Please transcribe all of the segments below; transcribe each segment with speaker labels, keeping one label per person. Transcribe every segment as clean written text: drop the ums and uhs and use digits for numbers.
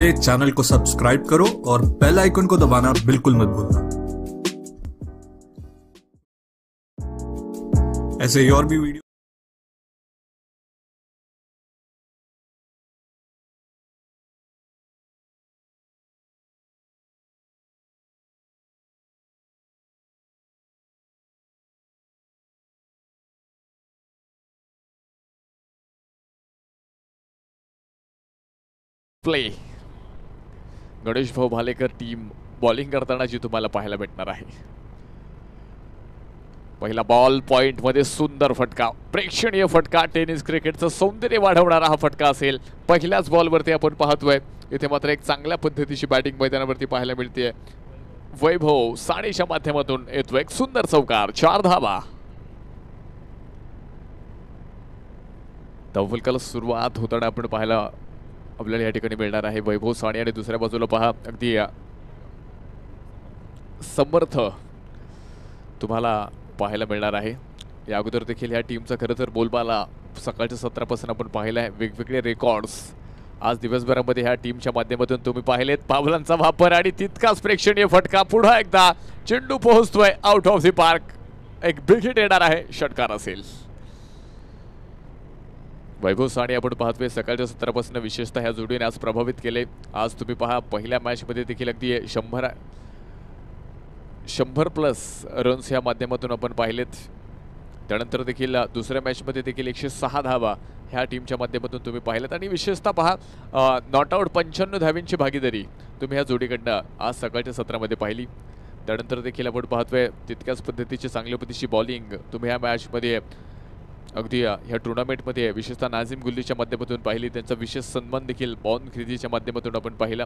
Speaker 1: Channel को subscribe करो और बेल आइकन को दबाना बिल्कुल मत भूलना। ऐसे ही और भी वीडियो
Speaker 2: प्ले गणेश भाऊ भालेकर टीम बॉलिंग करताना जी तुम्हाला पाहायला भेटणार आहे। पहिला बॉल पॉइंट मध्ये सुंदर फटका, प्रेक्षणीय फटका, टेनिस क्रिकेटचं सौंदर्य वाढवणारा हा फटका असेल। पहिल्याच बॉलवरती आपण पाहतोय इथे मात्र एक चांगल्या पद्धतीची बॅटिंग मैदानावरती पाहायला मिळते। वैभव साणेच्या माध्यमातून येतो एक सुंदर चौकार, 4 धावा। धावफलकाला सुरुवात होताना आपण पाहायला आपल्याला या ठिकाणी मिळणार आहे वैभव साणे आणि दुसऱ्या बाजूला पहा अगदी समर्थ तुम्हाला पाहायला मिळणार आहे। या अगोदर देखील या टीमचा खरं तर बोलबाला सकाळच्या सत्रापासून आपण पाहिलं आहे। वेगवेगळे रेकॉर्ड्स आज दिवसभरामध्ये ह्या टीमच्या माध्यमातून तुम्ही पाहिलेत। पावलांचा वापर आणि तितकाच प्रेक्षणीय फटका, पुन्हा एकदा चेंडू पोहोचतोय आउट ऑफ द पार्क, एक बिग हिट येणार आहे, षटकार असेल। वैभव साणे आपण पाहतोय सकाळच्या सत्रापासून विशेषतः ह्या जोडीने आज प्रभावित केले। आज तुम्ही पहा पहिल्या मॅच मध्ये देखील अगदी 100 प्लस रन्स ह्या माध्यमातून आपण पाहिलेत। त्यानंतर देखील दुसऱ्या मॅच मध्ये देखील 106 धावा ह्या टीमच्या माध्यमातून तुम्ही पाहिलेत आणि विशेषतः पहा नॉट आउट 95 धावींची भागीदारी तुम्ही ह्या जोडीकडनं आज सकाळच्या सत्रामध्ये पाहिली। त्यानंतर देखील आपण पाहतोय तितक्याच पद्धतीची चांगल्या पद्धतीची बॉलिंग तुम्ही ह्या मॅच मध्ये अगदी ह्या टुर्नामेंटमध्ये विशेषतः नाझिम गुल्लीच्या माध्यमातून पाहिली। त्यांचा विशेष सन्मान देखील बॉन खरेदीच्या माध्यमातून आपण पाहिला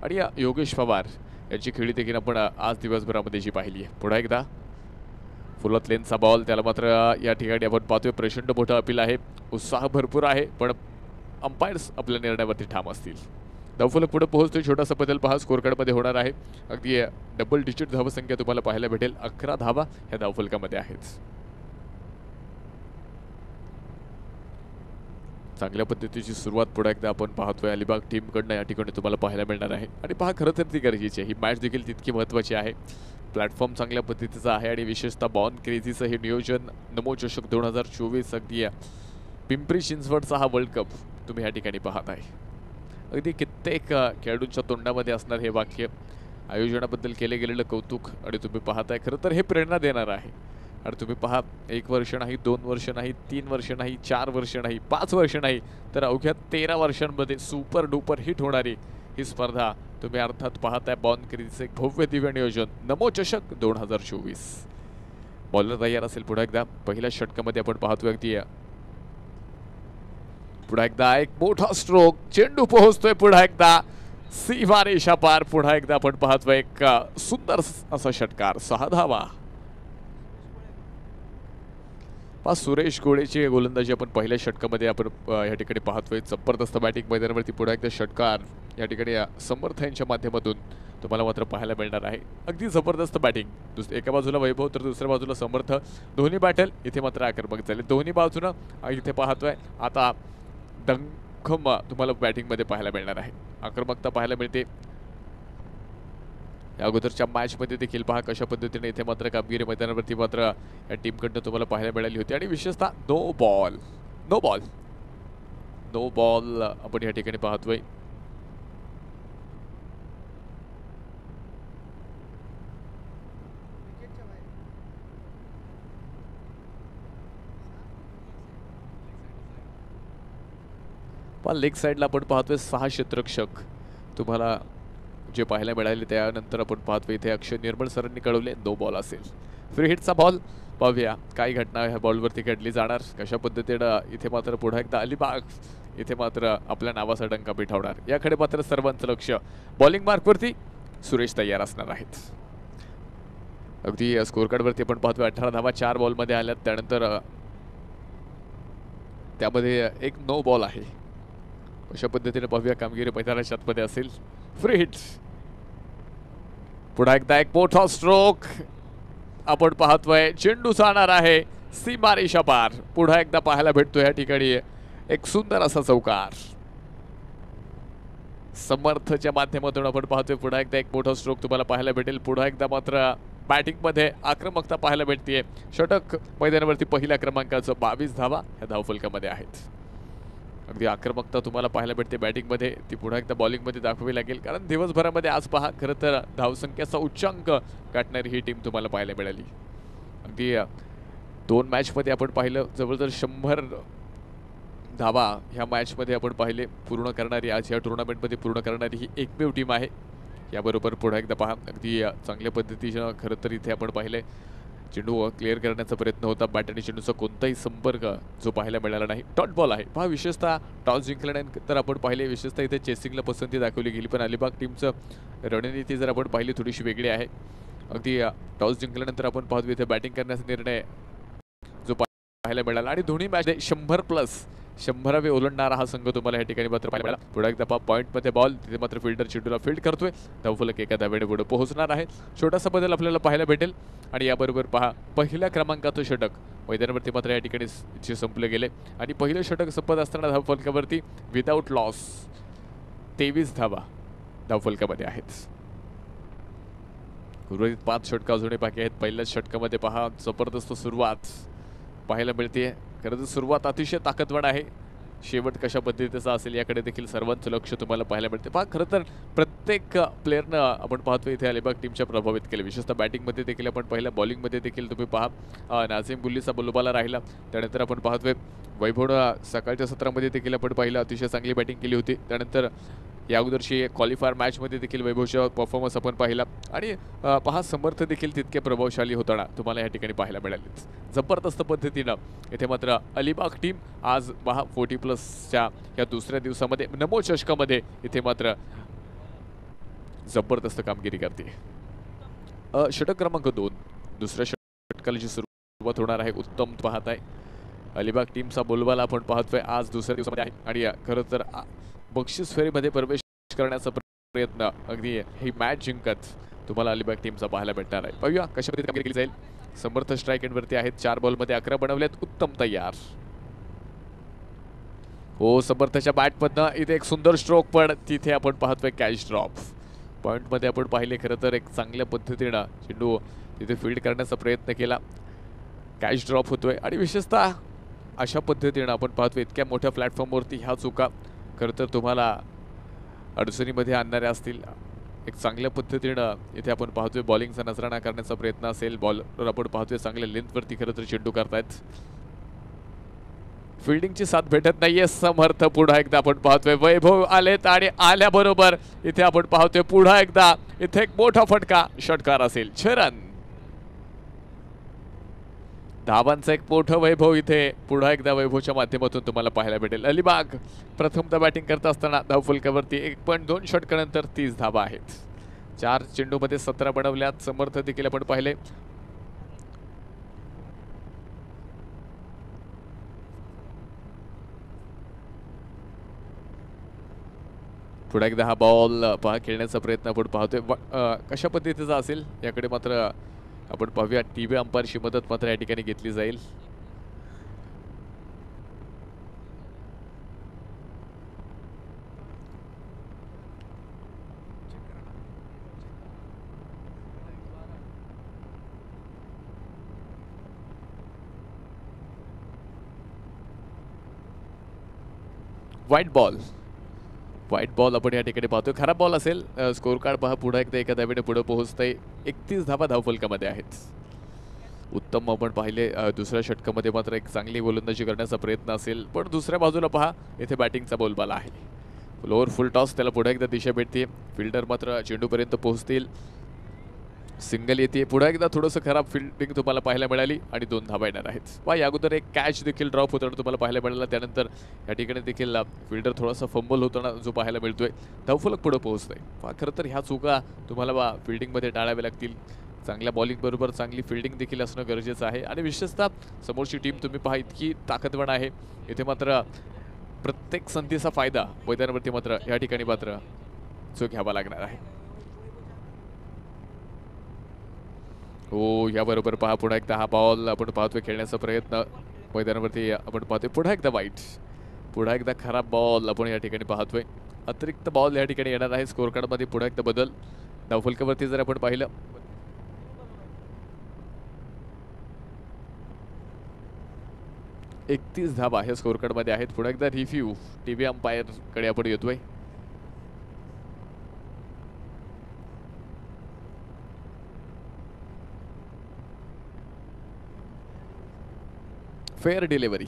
Speaker 2: आणि योगेश पवार यांची खेळी देखील आपण आज दिवसभरामध्ये जी पाहिली आहे। पुन्हा एकदा फुलत लेनचा बॉल, त्याला मात्र या ठिकाणी आपण पाहतोय प्रचंड मोठा अपील आहे, उत्साह भरपूर आहे, पण अंपायर्स आपल्या निर्णयावरती ठाम असतील। धावफलक पुढे पोहोचतोय, छोटासा बदल पहा स्कोर कार्डमध्ये होणार आहे। अगदी डबल डिजिट धावसंख्या तुम्हाला पाहायला भेटेल, 11 धावा ह्या धावफलकामध्ये आहेत। चांगल्या पद्धतीची सुरुवात पुढे एकदा आपण पाहतोय अलिबाग टीमकडनं या ठिकाणी तुम्हाला पाहायला मिळणार आहे आणि पहा खरं तर ती गरजेची आहे, ही मॅच देखील तितकी महत्त्वाची आहे। प्लॅटफॉर्म चांगल्या पद्धतीचा आहे आणि विशेषतः बॉन क्रेझीचं हे नियोजन नमो चषक 2024 अगदी पिंपरी चिंचवडचा हा वर्ल्ड कप तुम्ही या ठिकाणी पाहत आहे। अगदी कित्येक खेळाडूंच्या तोंडामध्ये असणार हे वाक्य, आयोजनाबद्दल केले गेलेलं कौतुक आणि तुम्ही पाहताय खरं तर हे प्रेरणा देणार आहे। आणि तुम्ही पहा 1 वर्ष नाही, 2 वर्ष नाही, 3 वर्ष नाही, 4 वर्ष नाही, 5 वर्ष नाही, तर अवघ्या 13 वर्षांमध्ये सुपर डुपर हिट होणारी ही स्पर्धा तुम्ही अर्थात पाहताय। बॉन क्रेझीचं एक भव्य दिव्य नियोजन नमो चषक 2024। बॉलर तयार असेल, पुन्हा एकदा पहिल्या षटकामध्ये आपण पाहतोय अगदी पुन्हा एकदा एक मोठा स्ट्रोक, चेंडू पोहोचतोय पुन्हा एकदा सीमारेषा पार, पुन्हा एकदा आपण पाहतोय एक सुंदर असा षटकार, 6 धावा। सुरेश गोळेची गोलंदाजी आपण पहिल्या षटकामध्ये आपण या ठिकाणी पाहतोय। जबरदस्त बॅटिंग मैदानावरती पुन्हा एकदा षटकार या ठिकाणी समर्थ यांच्या माध्यमातून तुम्हाला मात्र पाहायला मिळणार आहे। अगदी जबरदस्त बॅटिंग, एका बाजूला वैभव तर दुसऱ्या बाजूला समर्थ, दोन्ही बॅटल इथे मात्र आक्रमक झाले। दोन्ही बाजूनं इथे पाहतोय आता दंखम तुम्हाला बॅटिंगमध्ये पाहायला मिळणार आहे, आक्रमकता पाहायला मिळते। या अगोदरच्या मॅचमध्ये देखील पहा कशा पद्धतीने इथे मात्र कामगिरी मैदानावरती मात्र या टीमकडनं तुम्हाला पाहायला मिळाली होती आणि विशेषतः नो बॉल आपण या ठिकाणी पाहतोय। लेग साइडला आपण पाहतोय 6 क्षेत्ररक्षक तुम्हाला जे पाहायला मिळाले। त्यानंतर आपण पाहतोय इथे अक्षय निर्मळ सरांनी कळवले नो बॉल असेल। फ्री हिटचा बॉल पाहूया काय घटना ह्या बॉलवरती घडली जाणार, कशा पद्धतीने इथे मात्र पुन्हा एकदा अलिबाग इथे मात्र आपल्या नावाचा डंका पिठवणार, याकडे मात्र सर्वांचं लक्ष। बॉलिंग मार्कवरती सुरेश तयार असणार आहेत। अगदी स्कोर कार्डवरती आपण पाहतोय 18 धावा 4 बॉलमध्ये आल्यात, त्यानंतर त्यामध्ये एक नो बॉल आहे। अशा पद्धतीने पाहूया कामगिरी मैदानाच्या आतमध्ये असेल। फ्री हिट, पुन्हा एकदा एक मोठा स्ट्रोक आपण पाहतोय, चेंडू जाणार आहे सीमारेषा पार, पुन्हा एकदा पाहायला भेटतोय या ठिकाणी एक सुंदर असा चौकार। समर्थच्या माध्यमातून आपण पाहतोय पुन्हा एकदा एक मोठा स्ट्रोक तुम्हाला पाहायला भेटेल. पुन्हा एकदा मात्र बॅटिंगमध्ये आक्रमकता पाहायला भेटते. षटक मैदानावरती पहिल्या क्रमांकाचं 22 धावा ह्या धावफलकामध्ये आहेत. अगदी आक्रमकता तुम्हाला पाहायला भेटते बॅटिंगमध्ये, ती पुन्हा एकदा बॉलिंगमध्ये दाखवावी लागेल, कारण दिवसभरामध्ये आज पहा खरं तर धावसंख्येचा उच्चांक गाठणारी ही टीम तुम्हाला पाहायला मिळाली. अगदी 2 मॅचमध्ये आपण पाहिलं जवळजवळ 100 धावा ह्या मॅचमध्ये आपण पाहिले पूर्ण करणारी, आज या टुर्नामेंटमध्ये पूर्ण करणारी ही एकमेव टीम आहे. याबरोबर पुन्हा एकदा पहा अगदी चांगल्या पद्धतीनं खरं तर इथे आपण पाहिले चेंडू क्लिअर करण्याचा प्रयत्न होता. बॅट आणि चेंडूचा कोणताही संपर्क जो पाहायला मिळाला नाही. डॉट बॉल आहे पहा. विशेषतः टॉस जिंकल्यानंतर आपण पाहिले विशेषतः इथे चेसिंगला पसंती दाखवली गेली, पण अलिबाग टीमचं रणनीती जर आपण पाहिली थोडीशी वेगळी आहे. अगदी टॉस जिंकल्यानंतर आपण पाहतो इथे बॅटिंग करण्याचा निर्णय जो पाहायला मिळाला आणि दोन्ही मॅच 100+ 100वे ओलांडणारा हा संघ तुम्हाला या ठिकाणी मात्र पाहायला मिळाला. पुढे एकदा पॉईंटमध्ये बॉल, तिथे मात्र फिल्डर चेंडूला फील्ड करतोय. धावफलक एका धावेने पुढे पोहोचणार आहे. छोटासा बदल आपल्याला पाहायला भेटेल आणि याबरोबर पहा पहिल्या क्रमांकाचं षटक मैदानावरती मात्र या ठिकाणी संपले गेले आणि पहिलं षटक संपत असताना धावफलकावरती विदाऊट लॉस 23 धावा धावफलकामध्ये आहेत. उर्वरित 5 षटक अजूनही बाकी आहेत. पहिल्याच षटकामध्ये पहा जबरदस्त सुरुवात पाहायला मिळते. खरं तर सुरुवात अतिशय ताकदवान आहे, शेवट कशा पद्धतीचा असेल याकडे देखील सर्वांचं लक्ष तुम्हाला पाहायला मिळते. पहा खरं तर प्रत्येक प्लेअरनं आपण पाहतो इथे अलिबाग टीमच्या प्रभावित केले. विशेषतः बॅटिंगमध्ये देखील आपण पाहिलं, बॉलिंगमध्ये देखील तुम्ही पहा नाझीम बुल्लीचा बोलबाला राहिला. त्यानंतर आपण पाहतोय वैभवनं सकाळच्या सत्रामध्ये देखील आपण पाहिलं अतिशय चांगली बॅटिंग केली होती. त्यानंतर या अगोदरची क्वालिफायर मॅचमध्ये देखील वैभवचा परफॉर्मन्स आपण पाहिला आणि पहा समर्थ देखील तितके प्रभावशाली होताना तुम्हाला या ठिकाणी पाहायला मिळाले. जबरदस्त पद्धतीनं इथे मात्र अलिबाग टीम आज 40+च्या या दुसऱ्या दिवसामध्ये नमो चषकामध्ये इथे मात्र जबरदस्त कामगिरी करते. षटक क्रमांक 2 दुसऱ्या षटकाला जी सुरुवात होणार आहे उत्तम पाहत आहे. अलिबाग टीमचा बोलबाला आपण पाहतोय आज दुसऱ्या दिवसामध्ये आहे आणि खरं तर बक्षीस फेरीमध्ये प्रवेश करण्याचा प्रयत्न अगदी ही मॅच जिंकत तुम्हाला अलिबाग टीमचा पाहायला भेटणार आहे. पाहूया कशा पद्धतीने कामगिरी केली जाईल. समर्थ स्ट्राईक एंडवरती आहेत. 4 बॉलमध्ये 11 बनवलेत. उत्तम तयार हो समर्थच्या बॅटमधनं इथे एक सुंदर स्ट्रोक, पण तिथे आपण पाहतोय कॅच ड्रॉप. पॉईंटमध्ये आपण पाहिले खरं तर एक चांगल्या पद्धतीनं चेंडू तिथे फील्ड करण्याचा प्रयत्न केला. कॅच ड्रॉप होतोय आणि विशेषतः अशा पद्धतीनं आपण पाहतोय इतक्या मोठ्या प्लॅटफॉर्मवरती ह्या चुका खरं तर तुम्हाला अडचणीमध्ये आणणाऱ्या असतील. एक चांगल्या पद्धतीनं इथे आपण पाहतोय बॉलिंगचा नजराणा करण्याचा प्रयत्न असेल. बॉलर आपण पाहतोय चांगल्या लेंथवरती खरं तर चेंडू करतायत. फिल्डिंगची साथ भेटत नाहीये. समर्थ पुन्हा एकदा आपण पाहतोय वैभव आलेत आणि आल्याबरोबर इथे आपण पाहतोय पुन्हा एकदा इथे एक मोठा फटका षटकार असेल. 6 रन धावांचं एक मोठं वैभव इथे पुन्हा एकदा वैभवच्या माध्यमातून तुम्हाला पाहायला भेटेल. अलिबाग प्रथमतः बॅटिंग करत असताना धावफलकावरती 1.2 षटकानंतर 30 धावा आहेत. 4 चेंडूमध्ये 17 बनवल्यात. समर्थ देखील आपण पाहिले. पुन्हा एकदा हा बॉल पहा खेळण्याचा प्रयत्न आपण पाहतोय. कशा पद्धतीचा असेल याकडे मात्र आपण पाहूया. टीव्ही अंपायरची मदत मात्र या ठिकाणी घेतली जाईल. व्हाईट बॉल आपण या ठिकाणी पाहतोय. खराब बॉल असेल. स्कोर कार्ड पहा पुन्हा एकदा एका धावेने पुढे पोहोचतंय. 31 धावा धावफलकामध्ये आहेत. उत्तम आपण पाहिले. दुसऱ्या षटकामध्ये मात्र एक चांगली गोलंदाजी करण्याचा प्रयत्न असेल, पण दुसऱ्या बाजूला पहा इथे बॅटिंगचा बोलबाला आहे. फ्लोअर फुल टॉस, त्याला पुढे एकदा दिशा भेटते. फिल्डर मात्र चेंडूपर्यंत पोहोचतील. सिंगल येते. पुन्हा एकदा थोडंसं खराब फिल्डिंग तुम्हाला पाहायला मिळाली आणि 2 धावा येणार आहेत. पहा या अगोदर एक कॅच देखील ड्रॉप होताना तुम्हाला पाहायला मिळाला. त्यानंतर या ठिकाणी देखील फिल्डर थोडासा फंबल होताना जो पाहायला मिळतोय. धावफलक पुढे पोहोचतंय. पहा खरं तर ह्या चुका तुम्हाला फिल्डिंगमध्ये टाळाव्या लागतील. चांगल्या बॉलिंग बरोबर चांगली फिल्डिंग देखील असणं गरजेचं आहे आणि विशेषतः समोरची टीम तुम्ही पहा इतकी ताकदवान आहे. इथे मात्र प्रत्येक संधीचा फायदा मैदानावरती मात्र या ठिकाणी मात्र जो घ्यावा लागणार आहे. हो याबरोबर पहा पुन्हा एकदा हा बॉल आपण पाहतोय खेळण्याचा प्रयत्न मैदानावरती आपण पाहतोय. पुन्हा एकदा वाईट, पुन्हा एकदा खराब बॉल आपण या ठिकाणी पाहतोय. अतिरिक्त बॉल या ठिकाणी येणार आहे स्कोर कार्ड मध्ये पुन्हा एकदा बदल. धावफलकावरती जर आपण पाहिलं 31 धावा हे स्कोर कार्ड मध्ये आहेत. पुन्हा एकदा रिव्ह्यू टीव्ही अंपायर कडे आपण येतोय. फेअर डिलिव्हरी,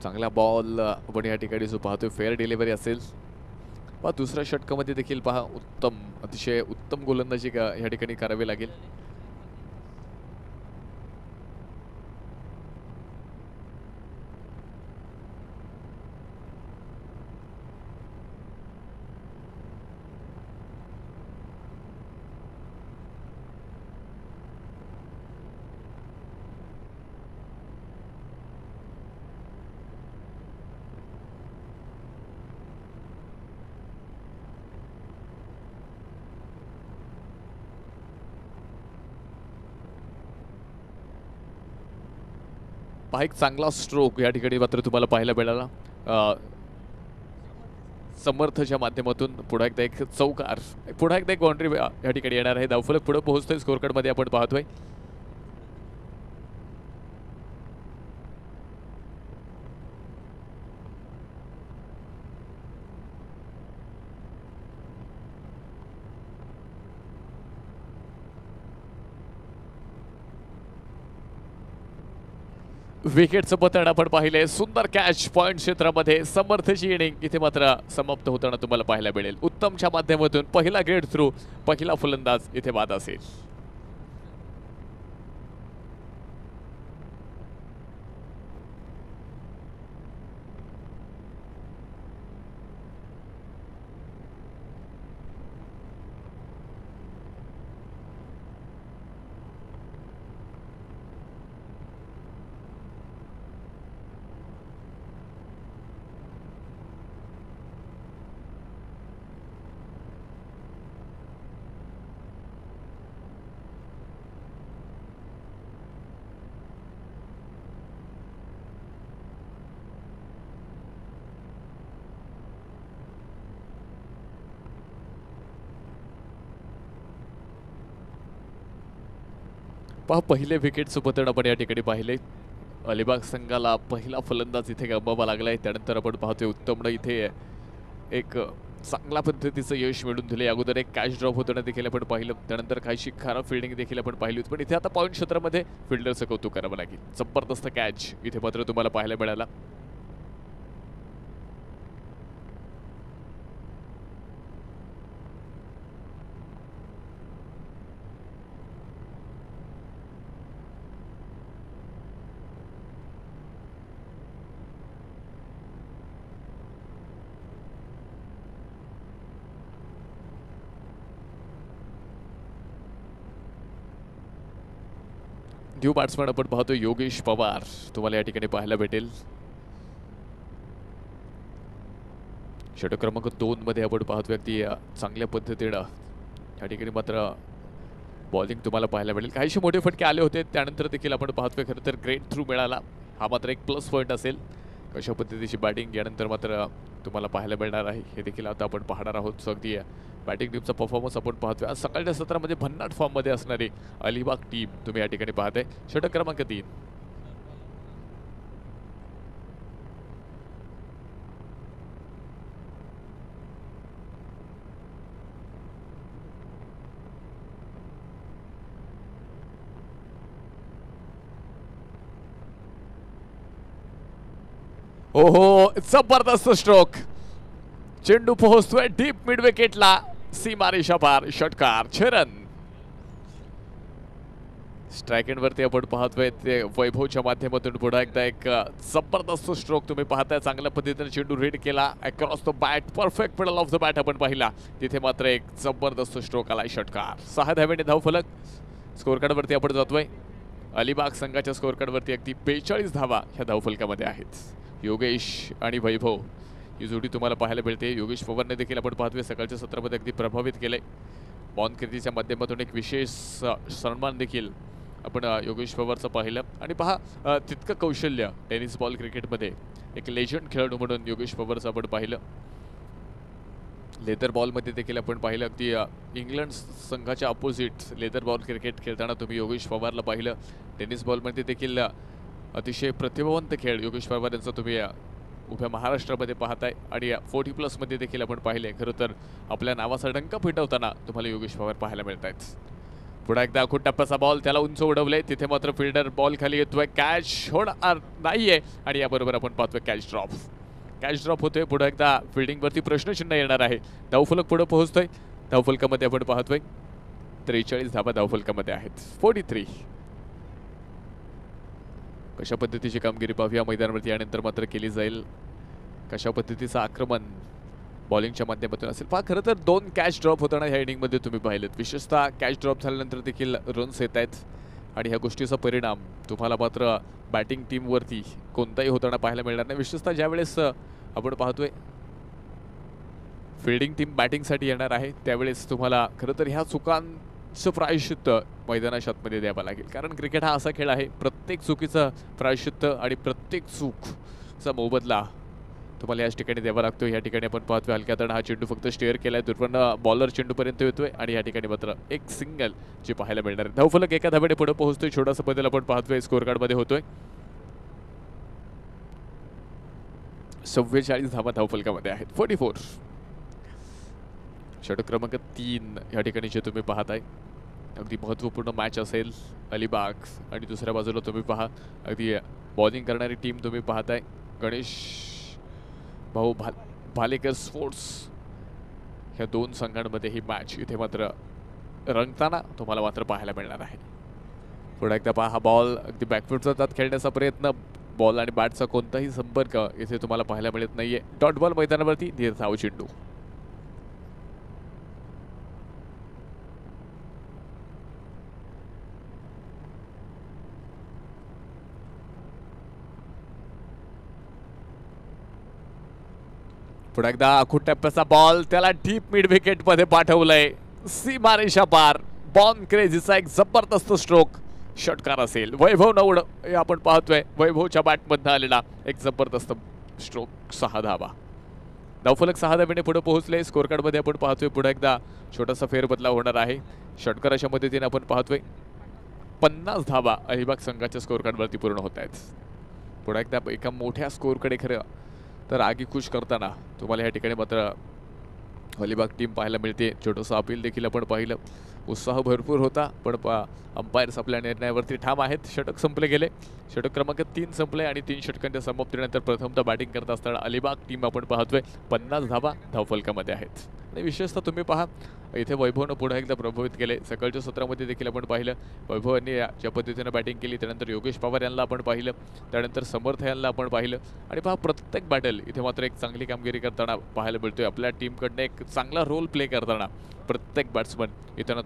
Speaker 2: चांगला बॉल आपण या ठिकाणी जो पाहतोय फेअर डिलिव्हरी असेल. पहा दुसऱ्या षटकामध्ये देखील पहा उत्तम, अतिशय उत्तम गोलंदाजी या ठिकाणी करावी लागेल. पहा एक चांगला स्ट्रोक या ठिकाणी मात्र तुम्हाला पाहायला मिळाला. समर्थच्या माध्यमातून पुन्हा एकदा एक चौकार, पुन्हा एकदा एक बाउंड्री या ठिकाणी येणार आहे. धावफलक पुढे पोहोचतोय स्कोर कार्ड मध्ये आपण पाहतोय. विकेटचं पतन आपण पाहिले. सुंदर कॅच पॉइंट क्षेत्रामध्ये समर्थची इनिंग इथे मात्र समाप्त होताना तुम्हाला पाहायला मिळेल. उत्तमच्या माध्यमातून पहिला गेट थ्रू, पहिला फलंदाज इथे बाद असेल. पहा पहिले विकेटचं पतन आपण या ठिकाणी पाहिले. अलिबाग संघाला पहिला फलंदाज इथे गमवावा लागलाय. त्यानंतर आपण पाहतोय उत्तमनं इथे एक चांगल्या पद्धतीचं यश मिळवून दिले. अगोदर एक कॅच ड्रॉप होताना देखील आपण पाहिलं. त्यानंतर काहीशी खराब फिल्डिंग देखील आपण पाहिली होती. पण इथे आता पॉईंट क्षेत्रामध्ये फिल्डरचं कौतुक करावं लागेल. जबरदस्त कॅच इथे मात्र तुम्हाला पाहायला मिळाला. न्यू बॅट्समॅन आपण पाहतो योगेश पवार तुम्हाला या ठिकाणी पाहायला भेटेल. षटक क्रमांक 2 मध्ये आपण पाहतोय अगदी चांगल्या पद्धतीनं या ठिकाणी मात्र बॉलिंग तुम्हाला पाहायला मिळेल. काहीशे मोठे फटके आले होते त्यानंतर देखील आपण पाहतोय खरं तर ग्रेट थ्रू मिळाला. हा मात्र एक प्लस पॉईंट असेल. कशा पद्धतीची बॅटिंग यानंतर मात्र तुम्हाला पाहायला मिळणार आहे हे देखील आता आपण पाहणार आहोत. सो अगदी बॅटिंग टीमचा परफॉर्मन्स आपण पाहतोय. आज सकाळच्या सत्रामध्ये भन्नाट फॉर्ममध्ये असणारी अलिबाग टीम तुम्ही या ठिकाणी पाहताय. षटक क्रमांक 3. ओहो जबरदस्त स्ट्रोक. चेंडू पोहोचतोय डीप मिड विकेटला. सीमारेषा पार षटकार 6 रन. स्ट्राइक एंड वरती आपण पाहतोय ते वैभवच्या माध्यमातून पुन्हा एकदा एक जबरदस्त स्ट्रोक तुम्ही पाहताय. चांगल्या पद्धतीने चेंडू रीड केला across the bat. Perfect middle of the bat आपण पाहिला. तिथे मात्र एक जबरदस्त स्ट्रोक आलाय षटकार. 6 धावेने धावफलक. स्कोर कार्ड वरती आपण जातोय. अलिबाग संघाच्या स्कोर कार्ड वरती अगदी 42 धावा ह्या धावफलकामध्ये आहेत. योगेश आणि वैभव ही जोडी तुम्हाला पाहायला मिळते. योगेश पवारने देखील आपण पाहतोय सकाळच्या सत्रामध्ये अगदी प्रभावित केले. बॉन कीर्तीच्या माध्यमातून एक विशेष सन्मान देखील आपण योगेश पवारचं पाहिलं. आणि पहा तितकं कौशल्य टेनिस बॉल क्रिकेटमध्ये एक लेजंड खेळाडू म्हणून योगेश पवारचं आपण पाहिलं. लेदर बॉलमध्ये देखील आपण पाहिलं अगदी इंग्लंड संघाच्या अपोजिट लेदर बॉल क्रिकेट खेळताना तुम्ही योगेश पवारला पाहिलं. टेनिस बॉलमध्ये देखील अतिशय प्रतिभावंत खेळ योगेश पवार यांचा तुम्ही उभ्या महाराष्ट्रामध्ये पाहताय. आणि 40+ देखील आपण पाहिले. खरं तर आपल्या नावाचा डंका फिटवताना तुम्हाला योगेश पवार पाहायला मिळत आहेत. पुन्हा एकदा आखूड टप्प्याचा बॉल त्याला उंच उडवले. तिथे मात्र फिल्डर बॉल खाली येतोय. कॅच होणार नाहीये आणि याबरोबर आपण पाहतोय कॅच ड्रॉप होतोय. पुढे एकदा फिल्डिंगवरती प्रश्नचिन्ह येणार आहे. धावफलक पुढे पोहोचतोय. धावफलकामध्ये आपण पाहतोय 43 धावा धावफलकामध्ये आहेत. 43. कशा पद्धतीची कामगिरी पाहूया मैदानावरती यानंतर मात्र केली जाईल. कशा पद्धतीचं आक्रमण बॉलिंगच्या माध्यमातून असेल पहा. खरं तर 2 कॅच ड्रॉप होताना ह्या इनिंगमध्ये तुम्ही पाहिलेत. विशेषतः कॅच ड्रॉप झाल्यानंतर देखील रन्स येत आहेत आणि ह्या गोष्टीचा परिणाम तुम्हाला मात्र बॅटिंग टीमवरती कोणताही होताना पाहायला मिळणार नाही. विशेषतः ज्यावेळेस आपण पाहतोय फिल्डिंग टीम बॅटिंगसाठी येणार आहे त्यावेळेस तुम्हाला खरं तर ह्या चुकांचं प्रायश्चित्त मैदानाच्या आतमध्ये द्यावं लागेल. कारण क्रिकेट हा असा खेळ आहे प्रत्येक चुकीचं प्रायश्चित्त आणि प्रत्येक चूकचा मोबदला तुम्हाला याच ठिकाणी द्यावा लागतो. या ठिकाणी आपण पाहतोय हलक्या हाताने हा चेंडू फक्त स्टेअर केलाय. दुर्पन्न बॉलर चेंडूपर्यंत येतोय आणि या ठिकाणी मात्र एक सिंगल जे पाहायला मिळणार आहे. धावफलक एका धावेने पुढे पोहोचतोय. छोटासा बदल आपण पाहतोय स्कोअर कार्डमध्ये होतोय. 44 धावा धावफलकामध्ये आहेत. 44. षटक क्रमांक 3 या ठिकाणी जे तुम्ही पाहताय अगदी महत्त्वपूर्ण मॅच असेल. अलिबाग आणि दुसऱ्या बाजूला तुम्ही पहा अगदी बॉलिंग करणारी टीम तुम्ही पाहताय गणेश भाऊ भालेकर स्पोर्ट्स. ह्या 2 संघांमध्ये ही मॅच इथे मात्र रंगताना तुम्हाला मात्र पाहायला मिळणार आहे. पुढे एकदा पहा हा बॉल अगदी बॅकफूट जातात खेळण्याचा प्रयत्न. बॉल आणि बॅटचा कोणताही संपर्क इथे तुम्हाला पाहायला मिळत नाहीये. डॉट बॉल मैदानावरती धीर धाव चेंडू. पुढे एकदा आखूड टप्प्याचा बॉल त्याला डीप मिड विकेट मध्ये पाठवलंय. सीमारेषा पार. बॉन क्रेझीचा एक जबरदस्त स्ट्रोक षटकार असेल. वैभव नवड हे आपण पाहतोय वैभवच्या बॅटमधनं आलेला एक जबरदस्त स्ट्रोक. 6 धावा. धावफलक 6 धावेने पुढे पोहोचले. स्कोअर कार्डमध्ये आपण पाहतोय पुढे एकदा छोटासा फेरबदलाव होणार आहे. षटकाराच्या मदतीने आपण पाहतोय 50 धावा अलिबाग संघाच्या स्कोअर कार्डवरती पूर्ण होत आहेत. पुढे एकदा एका मोठ्या स्कोअरकडे खरं तर आगीकूच करताना तुम्हाला या ठिकाणी मात्र अलिबाग टीम पाहायला मिळते. छोटंसं अपील देखील आपण पाहिलं. उत्साह भरपूर होता पण अंपायर्स आपल्या निर्णयावरती ठाम आहेत. षटक संपले गेले. षटक क्रमांक 3 संपले आणि 3 षटकांच्या समाप्तीनंतर प्रथमतः बॅटिंग करत असताना अलिबाग टीम आपण पाहतोय 50 धावा धावफलकामध्ये आहेत. आणि विशेषतः तुम्ही पहा इथे वैभवनं पुढे एकदा प्रभावित केले. सकाळच्या सत्रामध्ये देखील आपण पाहिलं वैभव यांनी ज्या पद्धतीनं बॅटिंग केली. त्यानंतर योगेश पवार यांना आपण पाहिलं. त्यानंतर समर्थ यांना आपण पाहिलं. आणि पहा प्रत्येक बॅटल इथे मात्र एक चांगली कामगिरी करताना पाहायला मिळतोय. आपल्या टीमकडनं एक चांगला रोल प्ले करताना प्रत्येक बॅट्समन इथं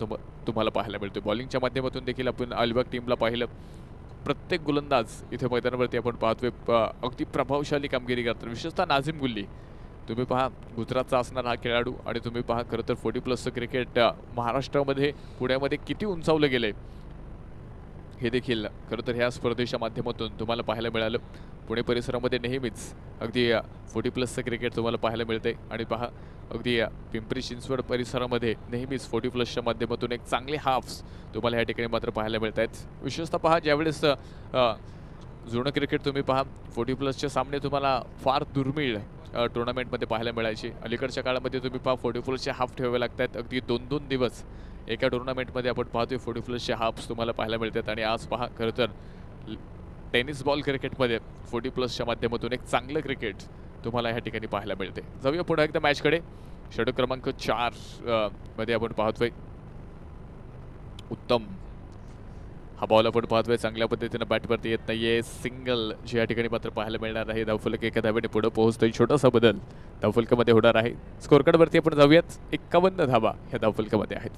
Speaker 2: तुम्हाला पाहायला मिळतोय. बॉलिंगच्या माध्यमातून देखील आपण अलिबाग टीमला पाहिलं. प्रत्येक गोलंदाज इथे मैदानावरती आपण पाहतोय अगदी प्रभावशाली कामगिरी करतात. विशेषतः नाझिम गुल्ली तुम्ही पहा गुजरातचा असणारा हा खेळाडू आणि तुम्ही पहा खरं तर 40+ क्रिकेट महाराष्ट्रामध्ये पुण्यामध्ये किती उंचावलं गेलंय हे देखील खरं तर ह्या स्पर्धेच्या माध्यमातून तुम्हाला पाहायला मिळालं. पुणे परिसरामध्ये नेहमीच अगदी 40+ क्रिकेट तुम्हाला पाहायला मिळते. आणि पहा अगदी पिंपरी चिंचवड परिसरामध्ये नेहमीच 40+च्या माध्यमातून एक चांगले हाफ्स तुम्हाला या ठिकाणी मात्र पाहायला मिळत आहेत. विशेषतः पहा ज्यावेळेस जुनं क्रिकेट तुम्ही पहा 40+चे सामने तुम्हाला फार दुर्मिळ टुर्नामेंटमध्ये पाहायला मिळायचे. अलीकडच्या काळामध्ये तुम्ही पहा 40+चे हाफ ठेवावे लागतात. अगदी 2-2 दिवस एका टुर्नामेंटमध्ये आपण पाहतोय 40+चे हाफ्स तुम्हाला पाहायला मिळतात. आणि आज पहा खरं तर टेनिस बॉल क्रिकेटमध्ये 40+च्या माध्यमातून एक चांगलं क्रिकेट तुम्हाला या ठिकाणी पाहायला मिळते. जाऊया पुढे एकदा मॅचकडे. षटक क्रमांक 4 मध्ये आपण पाहतोय उत्तम हा बॉल आपण पाहतोय चांगल्या पद्धतीने बॅटवरती येत नाहीये. सिंगल जे या ठिकाणी मात्र पाहायला मिळणार आहे. धावफलक एका धावेने पुढे पोहोचतोय. छोटासा बदल धावफलकामध्ये होणार आहे. स्कोअर कार्डवरती आपण जाऊयात. 51 धावा ह्या धावफलकामध्ये आहेत.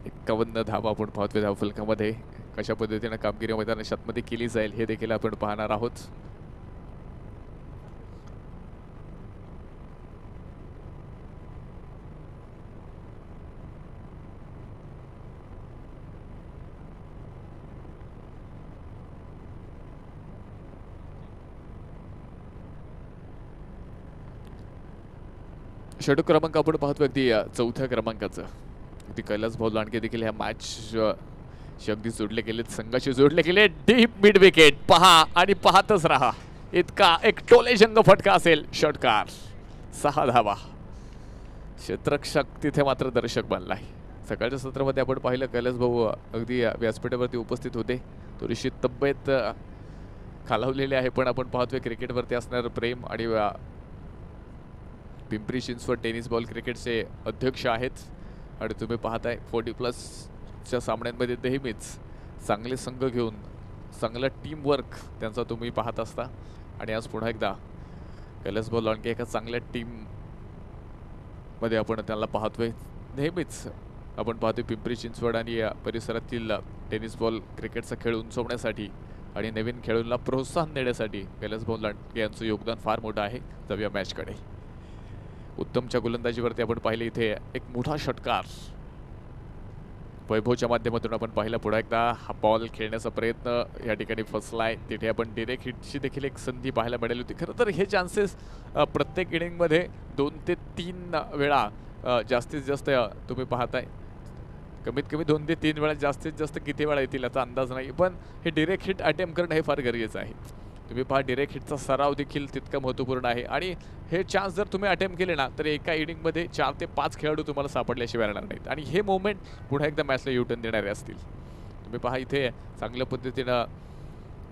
Speaker 2: 51 धावा आपण पाहतोय धावफलकामध्ये. कशा पद्धतीने कामगिरी मैदानाच्या आतमध्ये केली जाईल हे देखील आपण पाहणार आहोत. षटक क्रमांक आपण पाहतो अगदी चौथ्या क्रमांकाचं अगदी कैलास भाऊ लांडगे देखील ह्या मॅच अगदी जोडले गेलेत, संघाशी जोडले गेले. डीप मिड विकेट पहा आणि पाहतच राहा. इतका एक टोलेजंग फटका असेल. षटकार 6 धावा. क्षेत्ररक्षक तिथे मात्र दर्शक बनलाय. सकाळच्या सत्रामध्ये आपण पाहिलं कैलास भाऊ अगदी व्यासपीठावरती उपस्थित होते. थोडीशी तब्येत खालावलेली आहे, पण आपण पाहतोय क्रिकेटवरती असणारं प्रेम आणि पिंपरी चिंचवड टेनिस बॉल क्रिकेटचे अध्यक्ष आहेत. आणि तुम्ही पाहताय 40+ सामन्यांमध्ये नेहमीच चांगले संघ घेऊन चांगलं टीमवर्क त्यांचा तुम्ही पाहत असता. आणि आज पुन्हा एकदा कैलास भाऊ लांडगे एका चांगल्या टीममध्ये आपण त्यांना पाहतोय. नेहमीच आपण पाहतोय पिंपरी चिंचवड आणि परिसरातील टेनिस बॉल क्रिकेटचा खेळ उंचवण्यासाठी आणि नवीन खेळाडूंना प्रोत्साहन देण्यासाठी कैलास भाऊ लांडगे यांचं योगदान फार मोठं आहे. जाऊया मॅचकडे. उत्तमच्या गोलंदाजीवरती आपण पाहिले इथे एक मोठा षटकार वैभवच्या माध्यमातून आपण पाहिला. पुन्हा एकदा हा बॉल खेळण्याचा प्रयत्न या ठिकाणी फसलाय. तिथे आपण डिरेक्ट हिटची देखील एक संधी पाहायला मिळाली होती. खरं तर हे चान्सेस प्रत्येक इनिंगमध्ये 2 ते 3 वेळा जास्तीत जास्त तुम्ही पाहताय. कमीत कमी 2 ते 3 वेळा, जास्तीत जास्त किती वेळा येतील याचा अंदाज नाही, पण हे डिरेक्ट हिट अटेम्प्ट करणं हे फार गरजेचं आहे. तुम्ही पहा डिरेक्ट हिटचा सराव देखील तितका महत्त्वपूर्ण आहे. आणि हे चान्स जर तुम्ही अटेम्प्ट केले ना तर एका इनिंगमध्ये 4 ते 5 खेळाडू तुम्हाला सापडल्याशिवाय राहणार नाहीत. आणि हे मोमेंट पुन्हा एकदा मॅचला युटर्न देणारे असतील. तुम्ही पहा इथे चांगल्या पद्धतीनं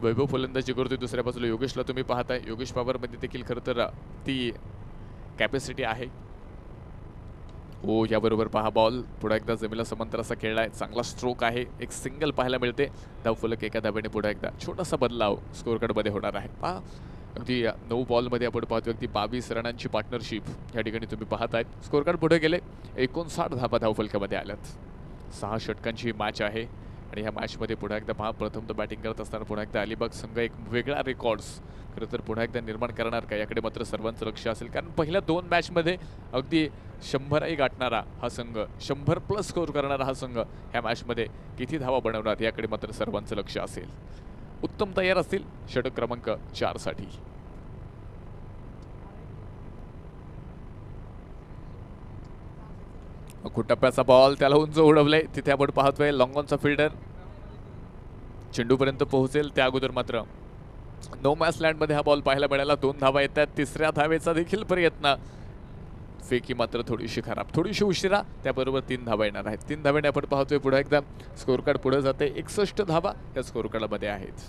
Speaker 2: वैभव फलंदाजी करतोय. दुसऱ्या बाजूला योगेशला तुम्ही पाहताय. योगेश पवारमध्ये देखील खरं तर ती कॅपॅसिटी आहे. याबरोबर पहा बॉल पुढे एकदा जमिनीला समांतर असा खेळला आहे. चांगला स्ट्रोक आहे. एक सिंगल पाहायला मिळते. धावफलक एका धाब्याने पुढे एकदा छोटासा बदलाव स्कोअर कार्डमध्ये होणार आहे. पहा अगदी 9 बॉलमध्ये आपण पाहतो अगदी 22 रनांची पार्टनरशिप या ठिकाणी तुम्ही पाहतायत. स्कोअर कार्ड पुढे गेले. 59 धाबा धावफलकामध्ये आल्यात. 6 षटकांची ही मॅच आहे. आणि ह्या मॅचमध्ये पुन्हा एकदा पहा प्रथमतः बॅटिंग करत असताना पुन्हा एकदा अलिबाग संघ एक वेगळा रेकॉर्ड्स खरं तर पुन्हा एकदा निर्माण करणार का याकडे मात्र सर्वांचं लक्ष असेल. कारण पहिल्या 2 मॅचमध्ये अगदी 100 गाठणारा हा संघ, 100+ स्कोअर करणारा हा संघ ह्या मॅचमध्ये किती धावा बनवणार याकडे मात्र सर्वांचं लक्ष असेल. उत्तम तयार असतील षटक क्रमांक 4 साठी. टप्प्याचा बॉल त्याला उंच उडवले. तिथे आपण पाहतोय लॉंगॉनचा फिल्डर चेंडूपर्यंत पोहोचेल त्या अगोदर मात्र नो मॅच लँडमध्ये हा बॉल पाहायला मिळाला. 2 धावा येतात. 3ऱ्या धावेचा देखील प्रयत्न. फेकी मात्र थोडीशी खराब, थोडीशी उशिरा. त्याबरोबर 3 धावा येणार आहेत. 3 धाव्याने आपण पाहतोय पुढे एकदा स्कोअर कार्ड पुढे जाते. 61 धावा या स्कोअर कार्डमध्ये आहेत.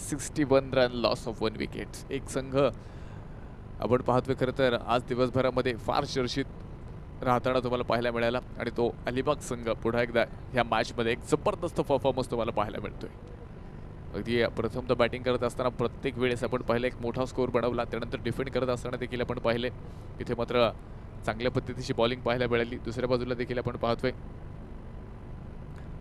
Speaker 2: 61 रन, लॉस ऑफ 1 विकेट. एक संघ आपण पाहतोय खरं तर आज दिवसभरामध्ये फार चर्चित राहताना तुम्हाला पाहायला मिळाला. आणि तो अलिबाग संघ पुन्हा एकदा ह्या मॅचमध्ये एक जबरदस्त परफॉर्मन्स तुम्हाला पाहायला मिळतोय. अगदी प्रथमतः बॅटिंग करत असताना प्रत्येक वेळेस आपण पाहिलं एक मोठा स्कोअर बनवला. त्यानंतर डिफेंड करत असताना देखील आपण पाहिले इथे मात्र चांगल्या पद्धतीची बॉलिंग पाहायला मिळाली. दुसऱ्या बाजूला देखील आपण पाहतोय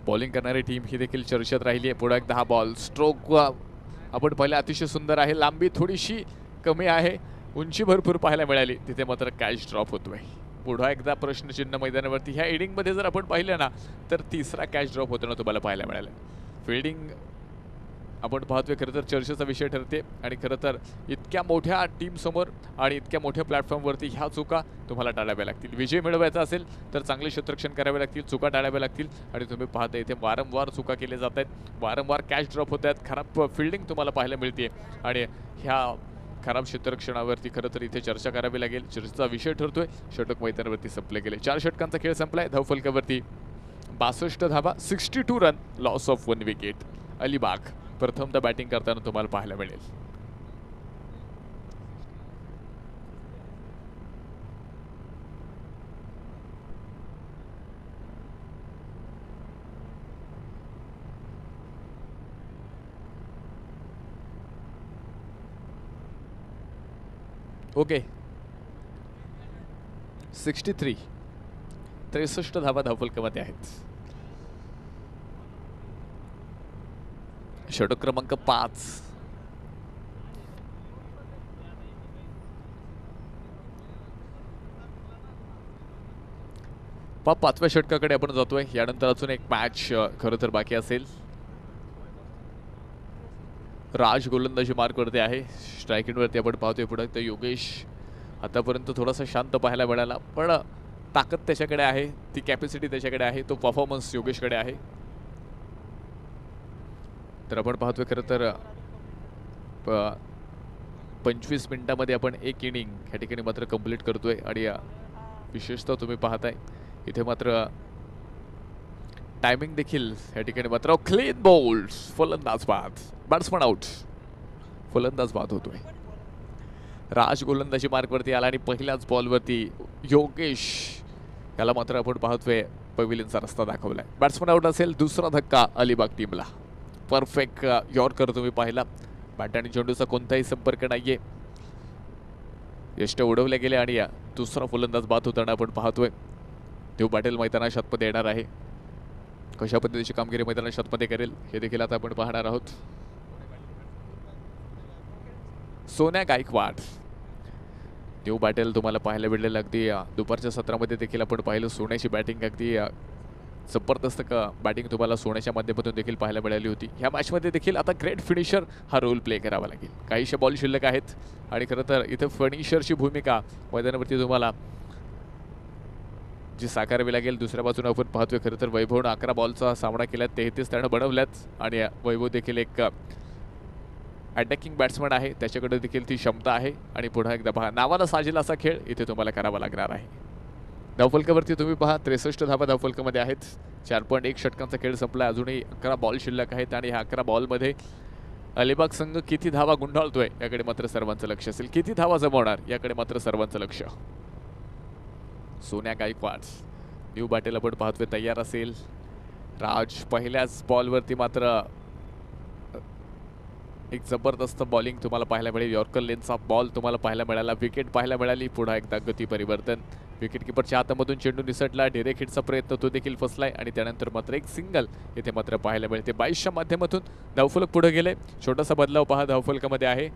Speaker 2: बॉलिंग करणारी टीम ही देखील चर्चेत राहिली आहे. पुढे एकदा हा बॉल स्ट्रोक आपण पाहिलं अतिशय सुंदर आहे. लांबी थोडीशी कमी आहे, उंची भरपूर पाहायला मिळाली. तिथे मात्र कॅच ड्रॉप होतोय. पुढा एकदा प्रश्नचिन्ह मैदानावरती. ह्या इनिंगमध्ये जर आपण पाहिलं ना तर 3रा कॅच ड्रॉप होताना तुम्हाला पाहायला मिळालं. फिल्डिंग आपण पाहतोय खरं तर चर्चेचा विषय ठरते. आणि खरं तर इतक्या मोठ्या टीमसमोर आणि इतक्या मोठ्या प्लॅटफॉर्मवरती ह्या चुका तुम्हाला टाळाव्या लागतील. विजय मिळवायचा असेल तर चांगले क्षेत्ररक्षण करावे लागतील, चुका टाळाव्या लागतील. आणि तुम्ही पाहता इथे वारंवार चुका केल्या जात आहेत, वारंवार कॅच ड्रॉप होत आहेत, खराब फिल्डिंग तुम्हाला पाहायला मिळते. आणि ह्या खराब क्षेत्ररक्षणावरती खरं तर इथे चर्चा करावी लागेल. चर्चेचा विषय ठरतोय. षटक मैदानावरती संपले गेले. 4 षटकांचा खेळ संपलाय. धावफलकावरती 62 धावा, 62 run, loss of 1 wicket. Alibag प्रथमतः बॅटिंग करताना तुम्हाला पाहायला मिळेल. ओके 63 धावा धावफलकामध्ये आहेत. षटक क्रमांक 5. पाचव्या षटकाकडे आपण जातोय. यानंतर अजून एक मॅच खरं तर बाकी असेल. राज गोलंदाजी मार्कवरती आहे. स्ट्रायकिंगवरती आपण पाहतोय पुढे तर योगेश आतापर्यंत थोडासा शांत पाहायला मिळाला, पण ताकद त्याच्याकडे आहे, ती कॅपॅसिटी त्याच्याकडे आहे, तो परफॉर्मन्स योगेशकडे आहे. तर आपण पाहतोय खरं तर 25 मिनिटांमध्ये आपण एक इनिंग ह्या ठिकाणी मात्र कंप्लीट करतोय. आणि विशेषतः तुम्ही पाहताय इथे मात्र टायमिंग देखील ह्या ठिकाणी मात्र क्लीन बॉल्स, फलंदाज बाद, बॅट्समन आउट, फलंदाज बाद होतोय. राज गोलंदाजी मार्कवरती आला आणि पहिल्याच बॉलवरती योगेश याला मात्र आपण पाहतोय पवेलियनचा रस्ता दाखवलाय. बॅट्समन आउट असेल. दुसरा धक्का अलिबाग टीमला. परफेक्ट यॉर्कर तुम्ही पाहिला. बॅट आणि चेंडूचा कोणताही संपर्क नाहीये, यष्ट उडवले गेले आणि दुसरा फलंदाज बाद होताना आपण पाहतोय. देव पाटील मैदानाच्या आतमध्ये येणार आहे. कशा पद्धतीची कामगिरी मैदानाच्या आतमध्ये करेल हे देखील आता आपण पाहणार आहोत. सोन्या गायकवाड, देव पाटील तुम्हाला पाहायला भेटलेलं अगदी दुपारच्या सत्रामध्ये देखील आपण पाहिलं. सोन्याची बॅटिंग अगदी जबरदस्त बॅटिंग तुम्हाला सोन्याच्या माध्यमातून देखील पाहायला मिळाली होती. ह्या मॅचमध्ये देखील आता ग्रेट फिनिशर हा रोल प्ले करावा लागेल. काहीशे बॉल शिल्लक आहेत आणि खरं तर इथं फिनिशरची भूमिका मैदानावरती तुम्हाला जी साकारावी लागेल. दुसऱ्या बाजूने आपण पाहतोय खरं तर वैभवनं 11 बॉलचा सामना केला, 33 त्यानं बनवल्यात आणि वैभव देखील एक अटॅकिंग बॅट्समन आहे, त्याच्याकडे देखील ती क्षमता आहे. आणि पुन्हा एकदा पहा, नावाला साजेल असा खेळ इथे तुम्हाला करावा लागणार आहे. धावफलकावरती तुम्ही पहा 63 धावा धावफलकामध्ये आहेत. 4.1 षटकांचा खेळ संपला, अजूनही 11 बॉल शिल्लक आहेत आणि ह्या 11 बॉलमध्ये अलिबाग संघ किती धावा गुंडाळतोय याकडे मात्र सर्वांचं लक्ष असेल. किती धावा जमवणार याकडे मात्र सर्वांचं लक्ष. सोन्या गायकवाड, न्यू बॅटेल आपण पाहतोय तयार असेल. राज पहिल्याच बॉलवरती मात्र एक जबरदस्त बॉलिंग तुम्हाला पाहायला मिळेल. यॉर्कर लेनचा बॉल तुम्हाला पाहायला मिळाला, विकेट पाहायला मिळाली. पुन्हा एकदा गती परिवर्तन, विकेट किपरच्या हातामधून चेंडू निसटला, डिरेक्ट हिटचा प्रयत्न तो देखील फसलाय आणि त्यानंतर मात्र एक सिंगल इथे मात्र पाहायला मिळते. 22च्या माध्यमातून धावफलक पुढे गेले. छोटासा बदलाव पहा धावफलकामध्ये आहे.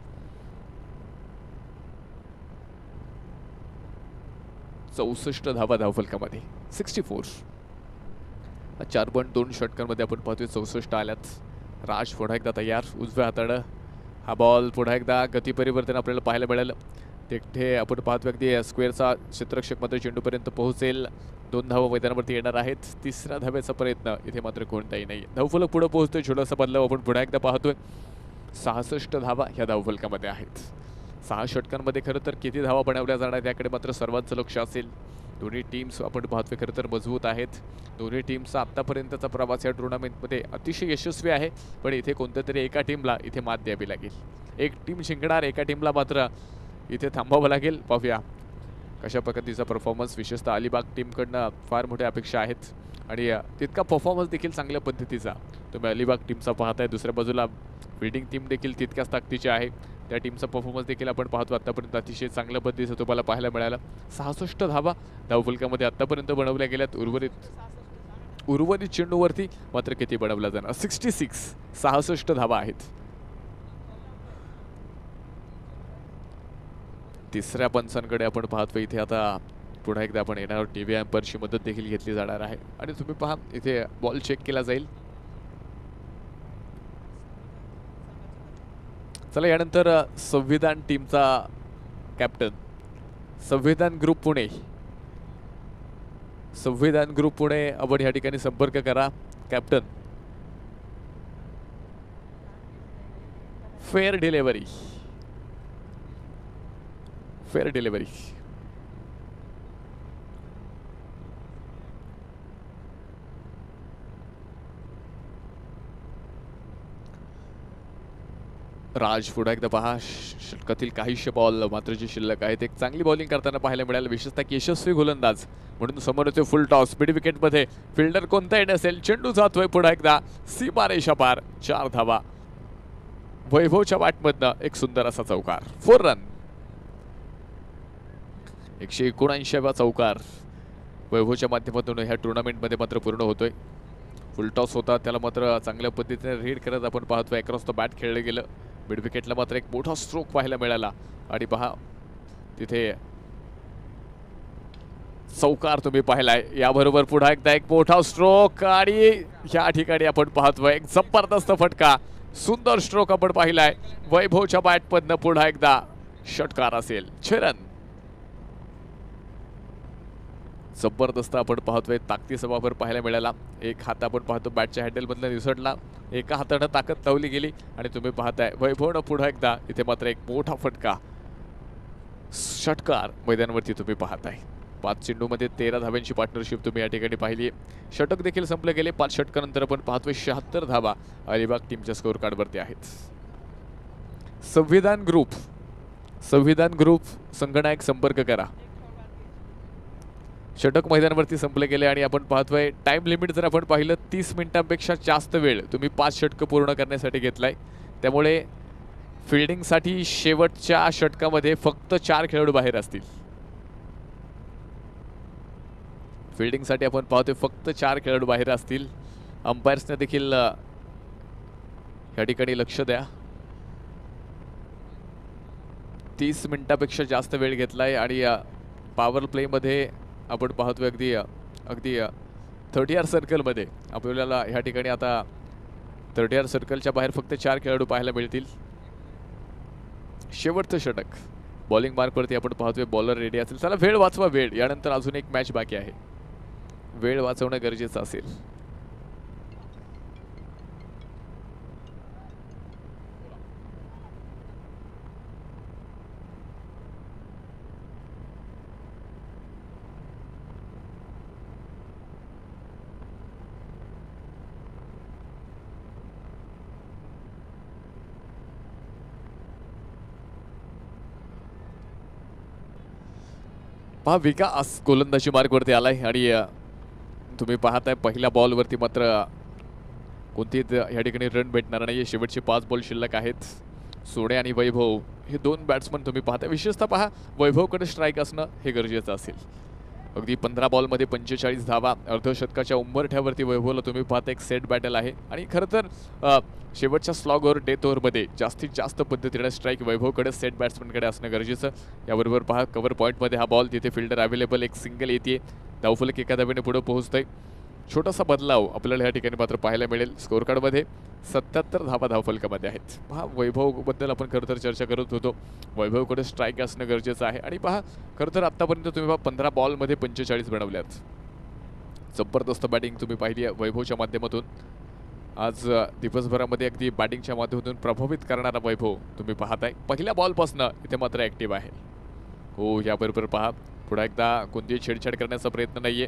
Speaker 2: 64 धावा धावफलकामध्ये, 64. 4.2 षटकांमध्ये आपण पाहतोय 64 आल्यात. राज पुन्हा एकदा तयार, उजव्या हातानं हा बॉल पुन्हा एकदा गती परिवर्तन आपल्याला पाहायला मिळालं. तिथे आपण पाहतोय अगदी स्क्वेअरचा क्षेत्ररक्षक मात्र चेंडूपर्यंत पोहोचेल. 2 धावा मैदानावरती येणार आहेत. तिसऱ्या धावेचा प्रयत्न इथे मात्र कोणताही नाही. धावफलक पुढे पोहोचतोय. छोटासा बदलाव आपण पुन्हा एकदा पाहतोय. 66 धावा ह्या धावफलकामध्ये आहेत. 6 षटकांमध्ये खरं तर किती धावा बनवल्या जाणार याकडे मात्र सर्वांचं लक्ष असेल. दोन्ही टीम्स आपण पाहतोय खरं तर मजबूत आहेत. दोन्ही टीमचा आत्तापर्यंतचा प्रवास या टुर्नामेंटमध्ये अतिशय यशस्वी आहे, पण इथे कोणत्या तरी एका टीमला इथे मात द्यावी लागेल. एक टीम जिंकणार, एका टीमला मात्र इथे थांबावं लागेल. पाहूया कशा पद्धतीचा परफॉर्मन्स. विशेषतः अलिबाग टीमकडनं फार मोठ्या अपेक्षा आहेत आणि तितका परफॉर्मन्स देखील चांगल्या पद्धतीचा तुम्ही अलिबाग टीमचा पाहताय. दुसऱ्या बाजूला बिल्डिंग टीम देखील तितक्याच ताकदीची आहे. त्या टीमचा परफॉर्मन्स देखील आपण पाहतो आतापर्यंत अतिशय चांगल्या पद्धतीचं तुम्हाला पाहायला मिळालं. 66 धावा धावफलकामध्ये आतापर्यंत बनवल्या गेल्यात. उर्वरित चेंडूवरती मात्र किती बनवला जाणार. 66 धावा आहेत. तिसऱ्या पंचांकडे आपण पाहतोय. इथे आता पुन्हा एकदा आपण येणार टीव्ही एम्पायरची मदत देखील घेतली जाणार आहे आणि तुम्ही पहा इथे बॉल चेक केला जाईल. चला यानंतर संविधान टीमचा कॅप्टन, संविधान ग्रुप पुणे, संविधान ग्रुप पुणे आपण या ठिकाणी संपर्क करा. Captain, fair delivery, fair delivery. Raj पुन्हा एकदा पहा. षटकातील काहीशे बॉल मात्र जे शिल्लक आहेत एक चांगली बॉलिंग करताना पाहायला मिळालं. विशेषतः यशस्वी गोलंदाज म्हणून समोर येतो फुल टॉस. मिड विकेटमध्ये फिल्डर कोणता येत असेल. चेंडू जातोय पुन्हा एकदा सीमारेषा पार. 4 धावा. वैभवच्या बॅटमधनं एक सुंदर असा चौकार. 4 रन. 179वा चौकार वैभवच्या माध्यमातून ह्या टुर्नामेंटमध्ये मात्र पूर्ण होतोय. फुल टॉस होता, त्याला मात्र चांगल्या पद्धतीने रीड करत आपण पाहतोय अक्रॉस द बॅट खेळलं गेलं. मिड विकेटला मात्र एक मोठा स्ट्रोक पाहायला मिळाला आणि पहा तिथे चौकार तुम्ही पाहिलाय. याबरोबर पुन्हा एकदा एक मोठा स्ट्रोक आणि या ठिकाणी आपण पाहतोय एक जबरदस्त फटका. सुंदर स्ट्रोक आपण पाहिलाय. वैभवच्या बॅटमधनं पुन्हा एकदा षटकार असेल. 6 रन. जबरदस्त आपण पाहतोय ताकदीचा वापर पाहायला मिळाला. एक हात आपण पाहतो बॅटच्या हँडलमधनं निसटला, एका हातानं ताकद लावली गेली आणि तुम्ही पाहताय वैभवनं पुन्हा एकदा इथे मात्र एक मोठा फटका षटकार मैदानावरती तुम्ही पाहताय. 5 चेंडूमध्ये 13 धाव्यांची पार्टनरशिप तुम्ही या ठिकाणी पाहिली. षटक देखील संपले गेले. 5 षटकानंतर आपण पाहतोय 76 धावा अलिबाग टीमच्या स्कोअर कार्डवरती आहेत. संविधान ग्रुप संगणक संपर्क करा. षटक मैदानावरती संपले गेले आणि आपण पाहतोय टाइम लिमिट जर आपण पाहिलं 30 मिनिटांपेक्षा जास्त वेळ तुम्ही 5 षटकं पूर्ण करण्यासाठी घेतलाय. त्यामुळे फिल्डिंगसाठी शेवटच्या षटकामध्ये फक्त 4 खेळाडू बाहेर असतील. फिल्डिंगसाठी आपण पाहतोय फक्त 4 खेळाडू बाहेर असतील. अंपायर्सने देखील या ठिकाणी लक्ष द्या. 30 मिनिटापेक्षा जास्त वेळ घेतलाय आणि पॉवर प्लेमध्ये आपण पाहतोय अगदी 30R सर्कलमध्ये आपल्याला ह्या ठिकाणी आता 30R सर्कलच्या बाहेर फक्त 4 खेळाडू पाहायला मिळतील. शेवटचं षटक बॉलिंग मार्कवरती आपण पाहतोय बॉलर रेडी असेल. चला वेळ वाचवा. यानंतर अजून एक मॅच बाकी आहे. वेळ वाचवणं गरजेचं असेल. पहा विकास गोलंदाजी मार्गवरती आलाय आणि तुम्ही पाहताय पहिल्या बॉलवरती मात्र कोणतीच या ठिकाणी रन भेटणार नाही. शेवटचे 5 बॉल शिल्लक आहेत. सोने आणि वैभव हे 2 बॅट्समन तुम्ही पाहताय. विशेषतः पहा वैभवकडे स्ट्राईक असणं हे गरजेचं असेल. अगदी 15 बॉलमध्ये 45 धावा. अर्धशतकाच्या उंबरठ्यावरती वैभवला तुम्ही पाहता एक सेट बॅटल आहे आणि खरं तर शेवटच्या स्लॉग ओव्हर डेथ ओव्हरमध्ये जास्तीत जास्त पद्धतीने स्ट्राईक वैभवकडे सेट बॅट्समनकडे असणं गरजेचं. याबरोबर पहा कव्हर पॉईंटमध्ये हा बॉल तिथे फिल्डर अवेलेबल एक सिंगल येते. धावफलक एका धावेने पुढे पोहोचतंय. छोटासा बदलाव आपल्याला या ठिकाणी मात्र पाहायला मिळेल. स्कोअर कार्डमध्ये 77 धावा धावफलकामध्ये आहेत. पहा वैभवबद्दल आपण खरं तर चर्चा करत होतो. वैभवकडे स्ट्राईक असणं गरजेचं आहे आणि पहा खरं तर आत्तापर्यंत तुम्ही 15 बॉलमध्ये 45 बनवल्यात. जबरदस्त बॅटिंग तुम्ही पाहिली आहे वैभवच्या माध्यमातून. आज दिवसभरामध्ये अगदी बॅटिंगच्या माध्यमातून प्रभावित करणारा वैभव तुम्ही पाहताय. पहिल्या बॉलपासून इथे मात्र ॲक्टिव्ह आहे. हो याबरोबर पहा पुन्हा एकदा कोणतीही छेडछाड करण्याचा प्रयत्न नाहीये.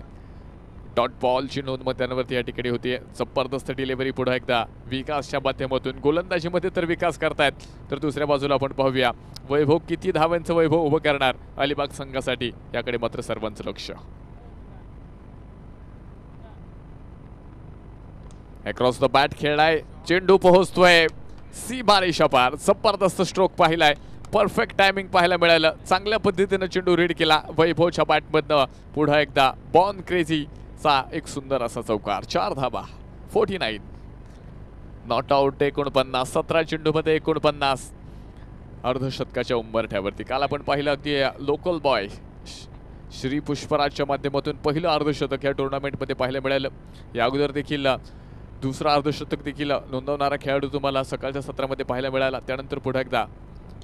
Speaker 2: डॉट बॉलची नोंद मैदानावरती या ठिकाणी होती. जबरदस्त डिलिव्हरी पुन्हा एकदा विकासच्या माध्यमातून. गोलंदाजीमध्ये तर विकास करतायत तर दुसऱ्या बाजूला आपण पाहूया वैभव किती धावांचं वैभव उभं करणार अलिबाग संघासाठी याकडे मात्र सर्वांचं लक्ष. अक्रॉस द बॅट खेळलाय. चेंडू पोहोचतोय सीमारेषा पार. जबरदस्त स्ट्रोक पाहिलाय. परफेक्ट टायमिंग पाहायला मिळालं. चांगल्या पद्धतीनं चेंडू रीड केला वैभवच्या बॅटमधनं. पुन्हा एकदा बॉर्न क्रेझीचा एक सुंदर असा चौकार. 4 धावा 49. Not out 49. 17 चेंडूमध्ये 49. अर्धशतकाच्या उंबरठ्यावरती. काल आपण पाहिलं अगदी लोकल बॉय श्री पुष्पराजच्या माध्यमातून पहिलं अर्धशतक या टुर्नामेंटमध्ये पाहायला मिळालं. या अगोदर देखील दुसरा अर्धशतक देखील नोंदवणारा खेळाडू तुम्हाला सकाळच्या सत्रामध्ये पाहायला मिळाला. त्यानंतर पुढे एकदा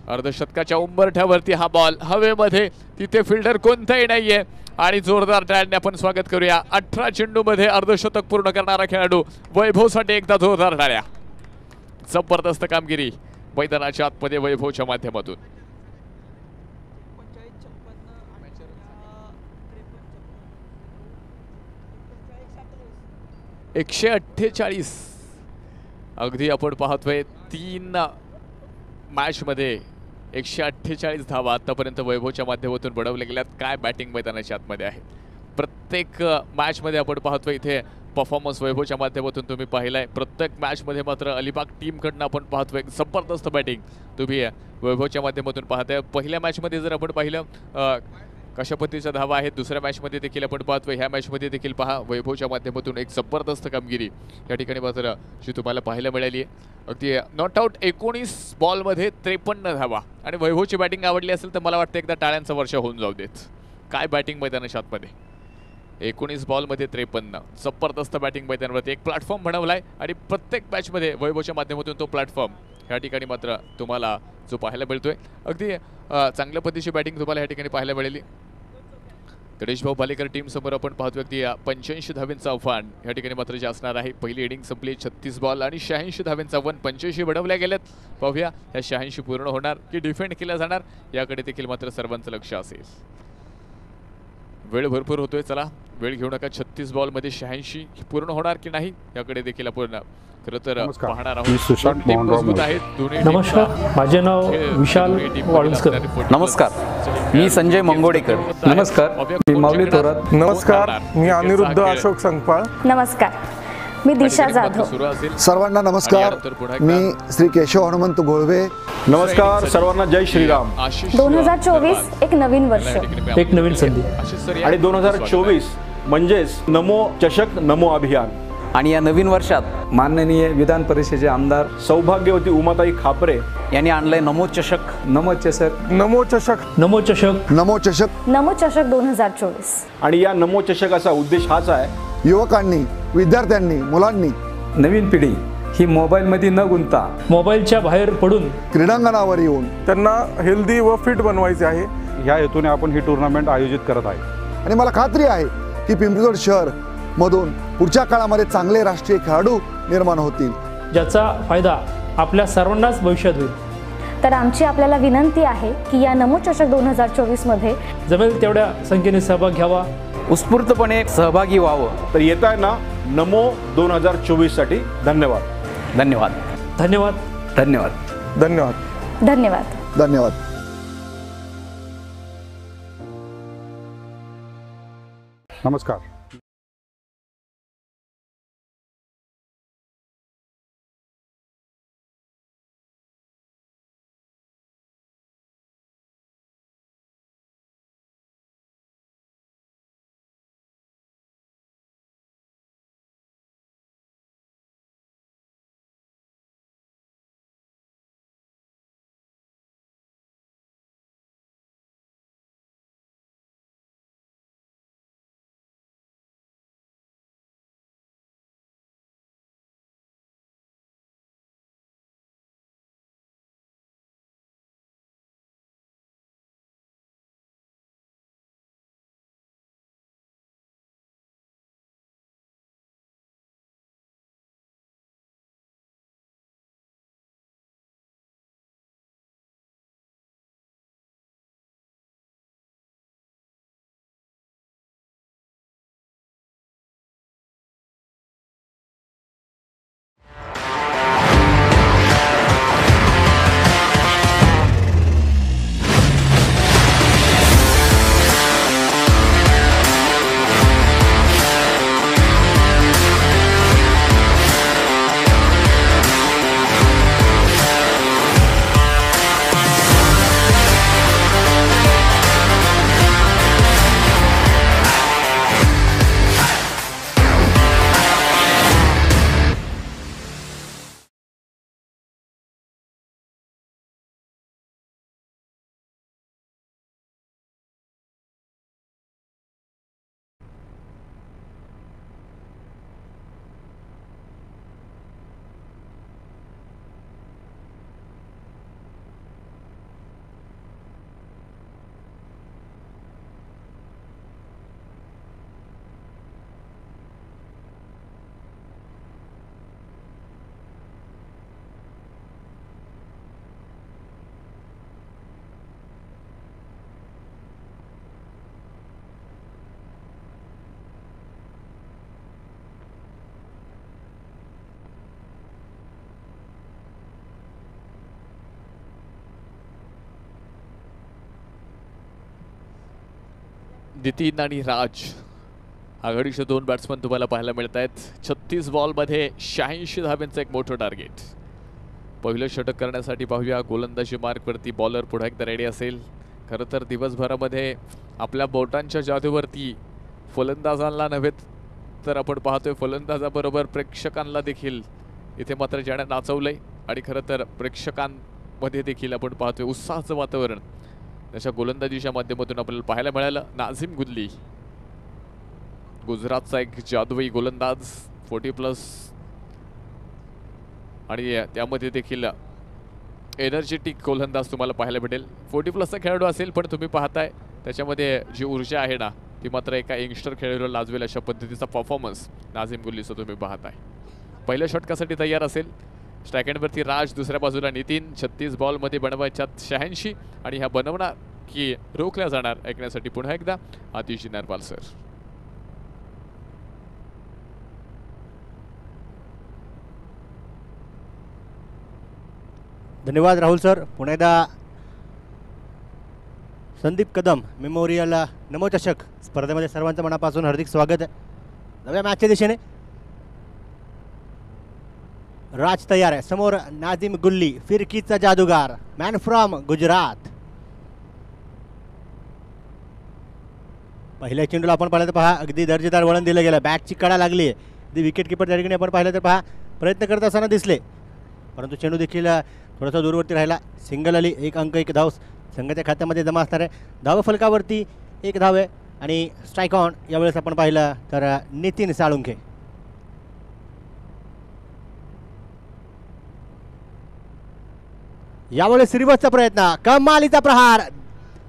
Speaker 2: अर्धशतकाच्या उंबरठ्यावरती हा बॉल हवेमध्ये. तिथे फिल्डर कोणताही नाहीये आणि जोरदार टाळ्यांनी आपण स्वागत करूया. 18 चेंडूमध्ये अर्धशतक पूर्ण करणारा खेळाडू वैभवसाठी एकदा जोरदार टाळ्या. जबरदस्त कामगिरी मैदानाच्या आतमध्ये वैभवच्या माध्यमातून. 148. अगदी आपण पाहतोय 3 मॅचमध्ये 148 धावा आतापर्यंत वैभवच्या माध्यमातून बनवल्या गेल्यात. काय बॅटिंग मैदानाच्या आतमध्ये आहे. प्रत्येक मॅचमध्ये आपण पाहतोय इथे परफॉर्मन्स वैभवच्या माध्यमातून तुम्ही पाहिलाय. प्रत्येक मॅचमध्ये मात्र अलिबाग टीमकडनं आपण पाहतोय जबरदस्त बॅटिंग तुम्ही वैभवच्या माध्यमातून पाहताय. पहिल्या मॅचमध्ये जर आपण पाहिलं कशा पद्धतीच्या धावा आहेत. दुसऱ्या मॅचमध्ये देखील आपण पाहतोय. ह्या मॅचमध्ये देखील पहा वैभवच्या माध्यमातून एक जबरदस्त कामगिरी या ठिकाणी मात्र जी तुम्हाला पाहायला मिळाली आहे. अगदी नॉट आउट 19 बॉलमध्ये 53 धावा. आणि वैभवची बॅटिंग आवडली असेल तर मला वाटतं एकदा टाळ्यांचं वर्ष होऊन जाऊ देत. काय बॅटिंग मैदानाच्या आतमध्ये. 19 बॉलमध्ये 53. जबरदस्त बॅटिंग मैदानावरती एक प्लॅटफॉर्म बनवलाय आणि प्रत्येक मॅचमध्ये वैभवच्या माध्यमातून तो प्लॅटफॉर्म या ठिकाणी मात्र तुम्हाला जो पाहायला मिळतोय. अगदी चांगल्या पद्धतीची बॅटिंग तुम्हाला या ठिकाणी पाहायला मिळाली. गणेश भाऊ भालेकर टीम समोर आपण पाहतोय की 85 धावेंचा आव्हान या ठिकाणी मात्र जे असणार आहे. पहिली इनिंग संपली 36 बॉल आणि 86 धावेंचा आव्हान 85 बडवल्या गेलेत. पाहूया ह्या 86 पूर्ण होणार की डिफेंड केल्या जाणार याकडे देखील मात्र सर्वांचं लक्ष असेल. वेळ भरपूर होतोय, चला वेळ घेऊ नका. 36 बॉल मध्ये 86 पूर्ण होणार की नाही याकडे देखील आपण खरं तर पाहणार आहोत.
Speaker 3: नमस्कार, माझे नाव विशाल वाळुंजकर.
Speaker 4: नमस्कार, मी संजय मंगोडेकर.
Speaker 3: नमस्कार, मी माऊली थोरात.
Speaker 5: नमस्कार, मी अनिरुद्ध अशोक संकपाळ.
Speaker 6: नमस्कार, मी दिशा जाधव.
Speaker 7: सर्वांना नमस्कार, मी श्री केशव हनुमंत गोळवे.
Speaker 8: नमस्कार सर्वांना, जय श्रीराम.
Speaker 6: 2024 एक नवीन वर्ष,
Speaker 3: एक नवीन संधी
Speaker 8: आणि 2024 म्हणजेच नमो चषक नमो अभियान.
Speaker 4: आणि या नवीन वर्षात
Speaker 3: माननीय विधान परिषदेचे आमदार
Speaker 8: सौभाग्यवती उमाताई खापरे
Speaker 4: यांनी आणलंय नमो चषक.
Speaker 3: नमो चषक,
Speaker 5: नमो चषक,
Speaker 3: नमो चषक,
Speaker 7: नमो चषक.
Speaker 6: नमो चषक 2024.
Speaker 8: आणि या नमो चषकाचा उद्देश हाच आहे,
Speaker 7: युवकांनी, विद्यार्थ्यांनी, मुलांनी,
Speaker 3: नवीन पिढी ही मोबाईलमध्ये न गुंतता मोबाईलच्या बाहेर पडून
Speaker 7: क्रीडांगणावर येऊन
Speaker 5: त्यांना हेल्दी व फिट बनवायचे आहे.
Speaker 8: ह्या हेतूने आपण ही टुर्नामेंट आयोजित करत आहे.
Speaker 7: आणि मला खात्री आहे की पिंपरी शहर मधून पुढच्या काळामध्ये चांगले राष्ट्रीय खेळाडू निर्माण होतील,
Speaker 3: ज्याचा फायदा आपल्या सर्वांनाच भविष्यात होईल.
Speaker 6: तर आमची आपल्याला विनंती आहे की या नमो चषक 2024 मध्ये
Speaker 3: जमेल तेवढ्या संख्येने सहभाग घ्यावा,
Speaker 4: उत्स्फूर्तपणे सहभागी व्हावं.
Speaker 8: तर येत आहे ना नमो 2024 साठी. धन्यवाद.
Speaker 4: धन्यवाद.
Speaker 3: धन्यवाद.
Speaker 4: धन्यवाद.
Speaker 5: धन्यवाद.
Speaker 6: धन्यवाद.
Speaker 7: धन्यवाद.
Speaker 8: नमस्कार.
Speaker 2: नितीन आणि राज आघाडीचे दोन बॅट्समन तुम्हाला पाहायला मिळत आहेत. 36 बॉलमध्ये 86 धाब्यांचं एक मोठं टार्गेट. पहिलं षटक करण्यासाठी पाहूया गोलंदाजी मार्कवरती बॉलर पुढे एकदा रेडी असेल. खरं तर दिवसभरामध्ये आपल्या बोटांच्या जादूवरती फलंदाजांना नव्हे तर आपण पाहतोय फलंदाजाबरोबर प्रेक्षकांना देखील इथे मात्र ज्याने नाचवलंय आणि खरं तर प्रेक्षकांमध्ये देखील आपण पाहतोय उत्साहाचं वातावरण त्याच्या गोलंदाजीच्या माध्यमातून आपल्याला पाहायला मिळालं. नाझिम गुल्ली गुजरातचा एक जादुई गोलंदाज 40+ आणि त्यामध्ये देखील एनर्जेटिक गोलंदाज तुम्हाला पाहायला भेटेल. 40+ चा खेळाडू असेल पण तुम्ही पाहताय त्याच्यामध्ये जी ऊर्जा आहे ना ती मात्र एका यंगस्टर खेळाडूला लाजवेल अशा पद्धतीचा परफॉर्मन्स नाझीम गुल्लीचा तुम्ही पाहताय. पहिल्या षटकासाठी तयार असेल. स्ट्राईक एंडवरती राज, दुसऱ्या बाजूला नितीन. 36 बॉलमध्ये बनवायच्यात 86 आणि ह्या बनवणार की रोखल्या जाणार ऐकण्यासाठी पुन्हा एकदा आतिश नरवाल सर.
Speaker 9: धन्यवाद राहुल सर. पुन्हा एकदा संदीप कदम मेमोरियल नमोचषक स्पर्धेमध्ये सर्वांचं मनापासून हार्दिक स्वागत आहे. नव्या मॅचच्या दिशेने राज तयार आहे. समोर नाझीम गुल्ली, फिरकीचा जादूगार, मॅन फ्रॉम गुजरात. पहिल्या चेंडूला आपण पाहिलं तर पहा अगदी दर्जेदार वळण दिलं गेलं. बॅटची कडा लागली आहे. अगदी विकेट किपर त्या ठिकाणी आपण पाहिलं तर पहा प्रयत्न करत असताना दिसले, परंतु चेंडू देखील थोडासा दूरवरती राहिला. सिंगल आली. 1 अंक 1 धाव संघाच्या खात्यामध्ये जमा असणार आहे. धाव फलकावरती 1 धाव आहे आणि स्ट्राईक ऑन यावेळेस आपण पाहिलं तर नितीन साळुंखे. यावेळेस रिवर्सचा प्रयत्न, कमालीचा प्रहार.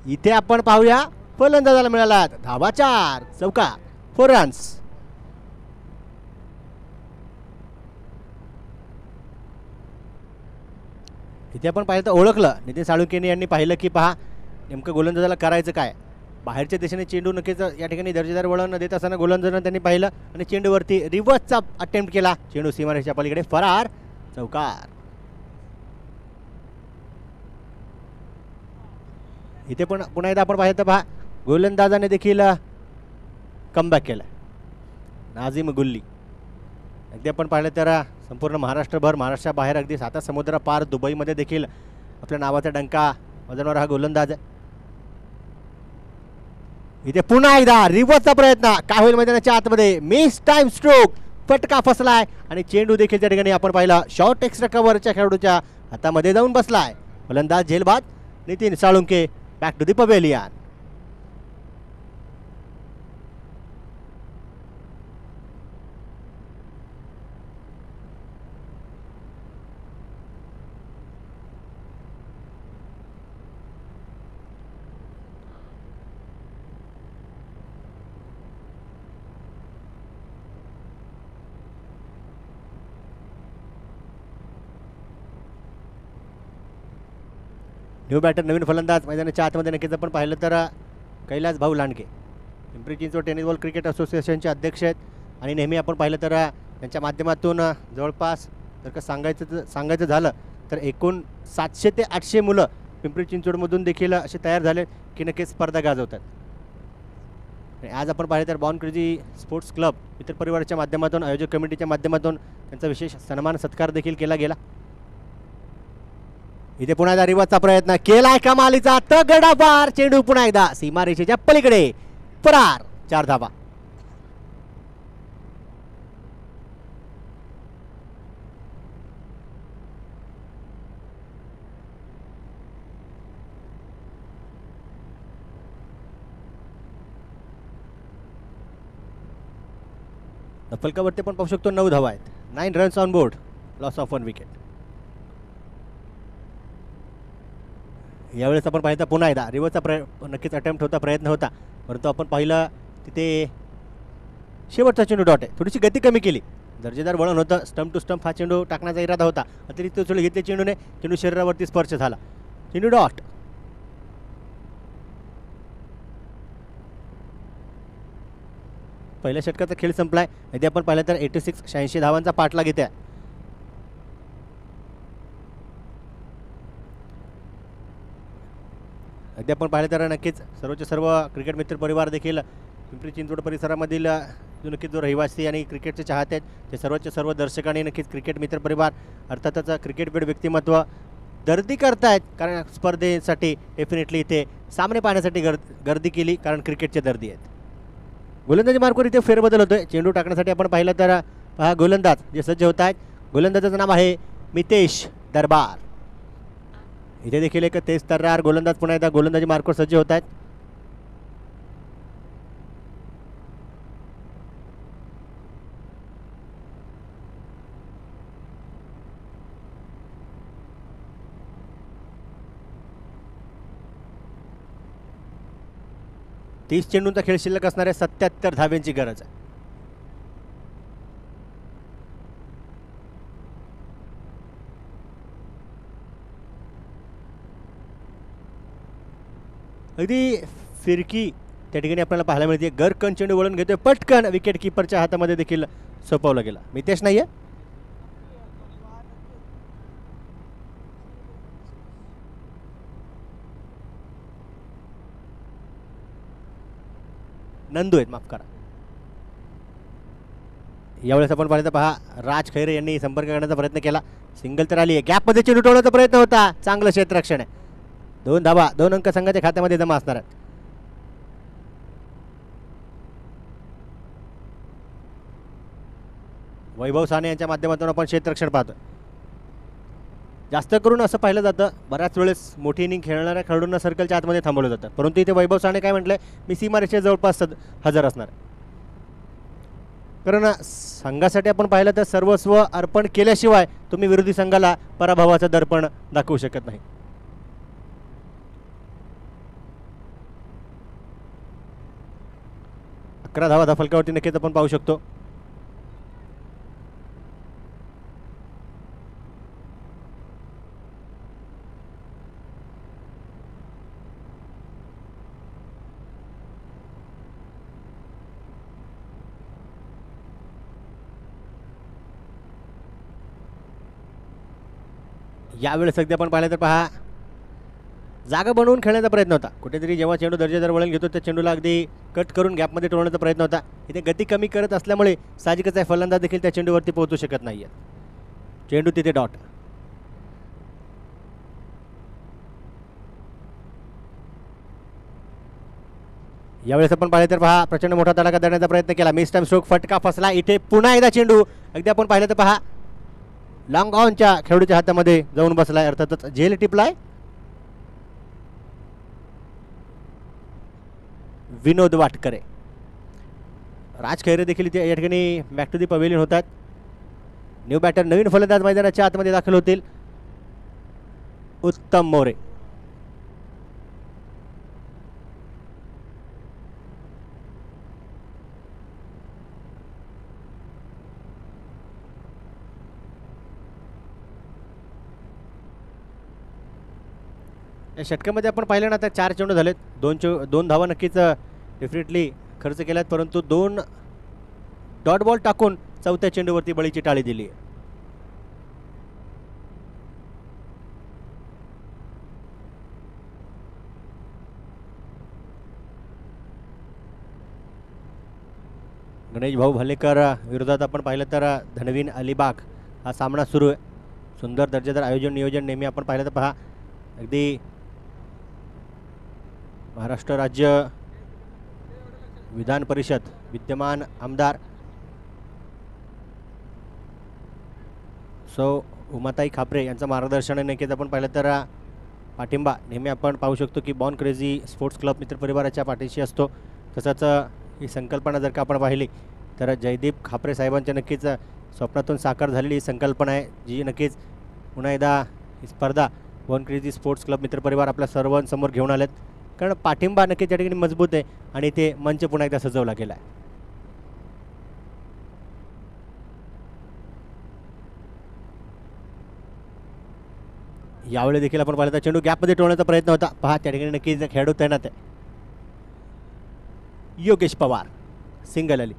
Speaker 9: इथे आपण पाहूया फलंदाजाला मिळाला धावा 4, चौका, 4 रन्स. इथे आपण पाहिलं तर ओळखलं नितीन साळुंखे यांनी पाहिलं की पहा नेमकं गोलंदाजाला करायचं काय. बाहेरच्या दिशेने चेंडू नक्कीच या ठिकाणी दर्जेदार वळण देत असताना गोलंदाजानं त्यांनी पाहिलं आणि चेंडूवरती रिव्हर्सचा अटेम्प्ट केला. चेंडू सीमारेषेच्या पलीकडे फरार, चौकार. इथे पण पुन्हा एकदा आपण पाहिलं तर पहा गोलंदाजाने देखील कमबॅक केला. नाझीम गुल्ली अगदी आपण पाहिलं तर संपूर्ण महाराष्ट्रभर, महाराष्ट्राबाहेर, अगदी 7 समुद्र पार दुबईमध्ये देखील आपल्या नावाचा डंका वाजवणारा हा गोलंदाज आहे. इथे पुन्हा एकदा रिव्हर्सचा प्रयत्न, काय होईल मैदानाच्या आतमध्ये, मिस टाइम स्ट्रोक, फटका फसलाय आणि चेंडू देखील त्या ठिकाणी आपण पाहिला शॉर्ट एक्स्ट्रा कव्हरच्या खेळाडूच्या हातामध्ये जाऊन बसलाय. फलंदाज झेलबाद Nitin Salunkhe. Back to the pavilion. New batter, नवीन फलंदाज मैदानाच्या आतमध्ये नक्कीच आपण पाहिलं तर कैलास भाऊ Landge Pimpri Chinchwad tennis ball cricket असोसिएशनचे अध्यक्ष आहेत आणि नेहमी आपण पाहिलं तर त्यांच्या माध्यमातून जवळपास जर का सांगायचं झालं तर एकूण 700 ते 800 मुलं पिंपरी चिंचवडमधून देखील असे तयार झाले की नक्कीच स्पर्धा गाजवतात. आणि आज आपण पाहिलं तर बॉर्न क्रेझी स्पोर्ट्स क्लब मित्र परिवाराच्या माध्यमातून, आयोजक कमिटीच्या माध्यमातून त्यांचा विशेष सन्मान सत्कार देखील केला गेला. इथे पुन्हा एकदा रिवर्सचा प्रयत्न केलाय, कमालीचा तगडा बार. चेंडू पुन्हा एकदा सीमारेषेच्या पलीकडे फरार, 4 धावा. फलकावरती पण पाहू शकतो 9 धावा आहेत. 9 runs on board, loss of 1 wicket. यावेळेस आपण पाहिलं पुन्हा एकदा रिव्हर्सचा नक्कीच अटेम्प्ट होता, प्रयत्न होता, परंतु आपण पाहिलं तिथे शेवटचा चेंडू डॉट आहे. थोडीशी गती कमी केली. दर्जेदार वळण होतं. स्टंप टू स्टंप हा चेंडू टाकण्याचा इरादा होता. अतिरिक्त उचल घेतले चेंडूने. चेंडू शरीरावरती स्पर्श झाला. चेंडू डॉट. पहिल्या षटकाचा खेळ संपलाय. इथे आपण पाहिलं तर 86 धावांचा पाठलाग घेते. अगदी आपण पाहिलं तर नक्कीच सर्व क्रिकेट मित्र परिवार देखील पिंपरी चिंचवड परिसरामधील नक्कीच जो रहिवासी आणि क्रिकेटचे चाहते आहेत ते सर्व दर्शकांनी नक्कीच क्रिकेट मित्र परिवार अर्थातच क्रिकेटवीर व्यक्तिमत्व गर्दी करतायत. कारण स्पर्धेसाठी डेफिनेटली इथे सामने पाहण्यासाठी गर्दी केली, कारण क्रिकेटचे दर्दी आहेत. गोलंदाजी मार्कवर इथे फेरबदल होतोय. चेंडू टाकण्यासाठी आपण पाहिलं तर हा गोलंदाज जे सज्ज होत आहेत, गोलंदाजाचं नाव आहे मितेश दरबार. इथे देखील एक तेज तर्रार गोलंदाज पुन्हा एकदा गोलंदाजी मार्कवर सज्ज होत आहेत. 30 चेंडूंचा खेळ शिल्लक असणाऱ्या 77 धाब्यांची गरज आहे. अगदी फिरकी त्या ठिकाणी आपल्याला पाहायला मिळते. गरकन चेंडू वळून घेतोय पटकन, विकेट किपरच्या हातामध्ये देखील सोपवला गेला. मितेश नाहीये. नंदू आहेत, माफ करा. यावेळेस आपण पाहिलं तर पहा, राज खैरे यांनी संपर्क करण्याचा प्रयत्न केला. सिंगल तर आली आहे. गॅपमध्ये चेंडू टोळण्याचा प्रयत्न होता. चांगलं क्षेत्ररक्षण आहे. 2 धावा, 2 अंक संघाच्या खात्यामध्ये जमा असणार आहेत. वैभव साने यांच्या माध्यमातून आपण क्षेत्ररक्षण पाहतो. जास्त करून असं पाहिलं जातं, बऱ्याच वेळेस मोठी इनिंग खेळणाऱ्या खेळाडूंना सर्कलच्या आतमध्ये थांबवलं जातं, परंतु इथे वैभव साने काय म्हटलंय, मी सीमारेषेच्या जवळपास हजर असणार. कारण संघासाठी आपण पाहिलं तर सर्वस्व अर्पण केल्याशिवाय तुम्ही विरोधी संघाला पराभवाचं दर्पण दाखवू शकत नाही. अकरा धावा फलकावरती नक्कीच आपण पाहू शकतो. यावेळेस अगदी आपण पाहिलं तर पहा, जागा बनवून खेळण्याचा प्रयत्न होता. कुठेतरी जेव्हा चेंडू दर्जेदार वळण घेतो त्या चेंडूला अगदी कट करून गॅपमध्ये टोळण्याचा प्रयत्न होता. इथे गती कमी करत असल्यामुळे साहजिकच आहे फलंदाज देखील त्या चेंडूवरती पोहोचू शकत नाही. चेंडू तिथे डॉट. यावेळेस आपण पाहिलं तर पहा, प्रचंड मोठा तडाखा देण्याचा प्रयत्न केला. मिस टाइम स्ट्रोक, फटका फसला. इथे पुन्हा एकदा चेंडू अगदी आपण पाहिलं तर पहा, लॉंग ऑनच्या खेळाडूच्या हातामध्ये जाऊन बसलाय. अर्थातच झेल टिपलाय. विनोद वाटकरे, राज खैरे देखील या ठिकाणी बॅक टू दी पवेलियन होतात. न्यू बॅटर, नवीन फलंदाज मैदानाच्या आतमध्ये दाखल होतील. उत्तम मोरे. या षटकामध्ये आपण पाहिलं ना, आता 4 चेंडू झालेत. 2 धावा नक्कीच डेफिनेटली खर्च केल्यात, परंतु 2 डॉट बॉल टाकून 4थ्या चेंडूवरती बळीची टाळी दिली. गणेश भाऊ भालेकर विरोधात आपण पाहिलं तर धनवीन अलिबाग हा सामना सुरू आहे. सुंदर दर्जेदार आयोजन नियोजन नेहमी आपण पाहिलं तर पहा, अगदी महाराष्ट्र राज्य विधान परिषद विद्यमान आमदार सौ उमाताई खापरे यांचं मार्गदर्शन नक्कीच आपण पाहिलं तर पाठिंबा नेहमी आपण पाहू शकतो की बॉर्न क्रेझी स्पोर्ट्स क्लब मित्र परिवाराच्या पाठीशी असतो. तसंच ही संकल्पना जर का आपण पाहिली तर जयदीप खापरे साहेबांच्या नक्कीच स्वप्नातून साकार झालेली ही संकल्पना आहे, जी नक्कीच पुन्हा एकदा ही स्पर्धा बॉर्न क्रेझी स्पोर्ट्स क्लब मित्रपरिवार आपल्या सर्वांसमोर घेऊन आलेत. कारण पाठिंबा नक्कीच त्या ठिकाणी मजबूत आहे आणि ते मंच पुन्हा एकदा सजवला गेला आहे. यावेळी देखील आपण पाहिलं तर चेंडू गॅपमध्ये टोळण्याचा प्रयत्न होता. पहा, त्या ठिकाणी नक्कीच खेळाडू तैनात आहे. योगेश पवार, सिंगल आली.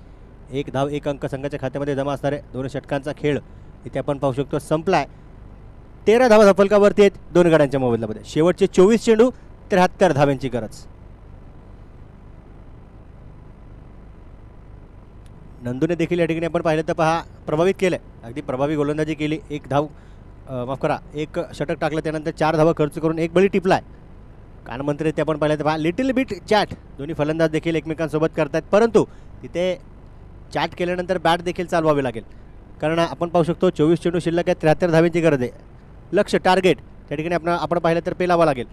Speaker 9: 1 धाव 1 अंक संघाच्या खात्यामध्ये जमा असणार आहे. 2 षटकांचा खेळ इथे आपण पाहू शकतो संपलाय. 13 धावा फलकावरती आहेत 2 गड्यांच्या मोबदल्यामध्ये. शेवटचे 24 चेंडू 73 धाव्यांची गरज. नंदूने देखील या ठिकाणी आपण पाहिलं तर पहा प्रभावित केलं, अगदी प्रभावी गोलंदाजी केली. 1 धाव माफ करा 1 षटक टाकलं, त्यानंतर 4 धावा खर्च करून 1 बळी टिपलाय. कानमंत्री ते आपण पाहिलं तर पहा लिटिल बिट चॅट दोन्ही फलंदाज देखील एकमेकांसोबत करतात, परंतु तिथे चॅट केल्यानंतर बॅट देखील चालवावी लागेल. कारण आपण पाहू शकतो 24 चेंडू शिल्लक आहे, 73 धाव्यांची गरज आहे. लक्ष टार्गेट त्या ठिकाणी आपण पाहिलं तर पेलावं लागेल.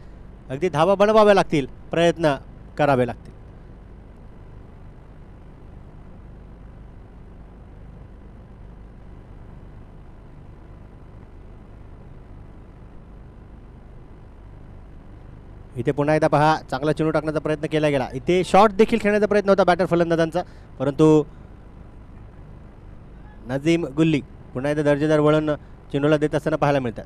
Speaker 9: अगदी धावा बनवाव्या लागतील, प्रयत्न करावे लागतील. इथे पुन्हा एकदा पहा चांगला चेंडू टाकण्याचा प्रयत्न केला गेला. इथे शॉट देखील खेळण्याचा प्रयत्न होता बॅटर फलंदाजांचा, परंतु नजीम गुल्ली पुन्हा एकदा दर्जेदार वळण चेंडूला देत असताना पाहायला मिळतात.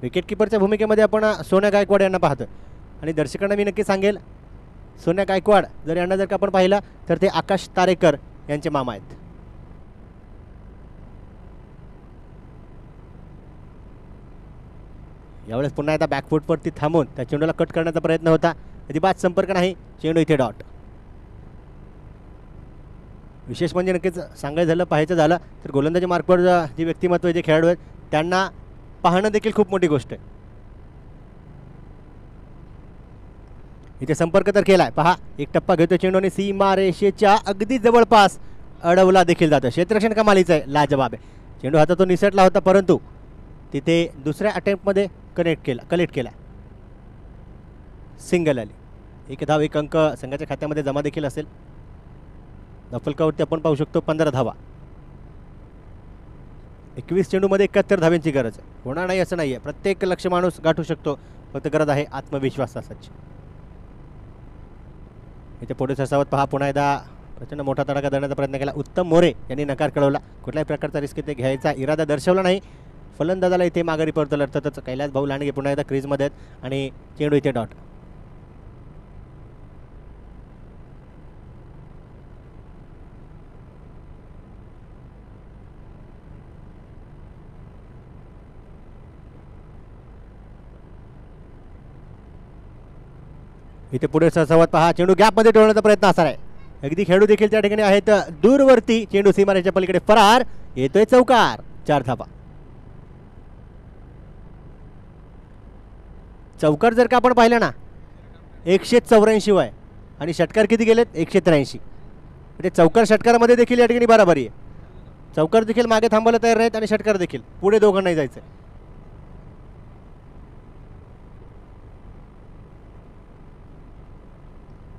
Speaker 9: विकेटकीपरच्या भूमिकेमध्ये आपण सोन्या गायकवाड यांना पाहतो आणि दर्शकांना मी नक्की सांगेल, सोन्या गायकवाड जर यांना जर का आपण पाहिलं तर ते आकाश तारेकर यांचे मामा आहेत. यावेळेस पुन्हा एकदा बॅकफूटवरती थांबून त्या चेंडूला कट करण्याचा प्रयत्न होता, अजिबात संपर्क नाही, चेंडू इथे डॉट. विशेष म्हणजे नक्कीच सांगायचं झालं पाहायचं झालं तर गोलंदाजी मार्कवर जे व्यक्तिमत्व जे खेळाडू आहेत त्यांना पाहणं देखील खूप मोठी गोष्ट आहे. इथे संपर्क तर केलाय, पहा एक टप्पा घेतो चेंडू आणि सीमा रेषेच्या अगदी जवळपास अडवला देखील जातो. क्षेत्ररक्षण कमालीचं आहे, लाजवाब आहे. चेंडू हातातून निसटला होता परंतु तिथे दुसऱ्या अटेम्प्टमध्ये कलेक्ट केला, सिंगल आली. 1 धाव 1 अंक संघाच्या खात्यामध्ये जमा देखील असेल. दफलकावरती आपण पाहू शकतो 15 धावा. 21 चेंडूमध्ये 71 धाव्यांची गरज आहे. होणार नाही असं नाही आहे, प्रत्येक लक्ष्य माणूस गाठू शकतो, फक्त गरज आहे आत्मविश्वासाची. इथे पुढे सरसावत पहा पुन्हा एकदा प्रचंड मोठा तडाखा देण्याचा प्रयत्न केला. उत्तम मोरे यांनी नकार कळवला, कुठल्याही प्रकारचा रिस्क इथे घ्यायचा इरादा दर्शवला नाही. फलंदाजाला इथे माघारी परतलं अर्थातच कैलास भाऊ लांडगे पुन्हा एकदा क्रीजमध्ये आहेत आणि चेंडू इथे डॉट. इथे पुढे सरसावत पहा चेंडू गॅपमध्ये ठेवण्याचा प्रयत्न असणार आहे. अगदी खेळू देखील त्या ठिकाणी आहेत दूरवरती, चेंडू सीमारेच्या पलीकडे फरार, येतोय चौकार. 4 धावा. चौकार जर का आपण पाहिलं ना 184 वय आणि षटकार किती गेलेत 183. म्हणजे चौकार षटकारामध्ये देखील या ठिकाणी बराबरी आहे. चौकार देखील मागे थांबायला तयार नाहीत आणि षटकार देखील, पुढे दोघांनाही जायचं.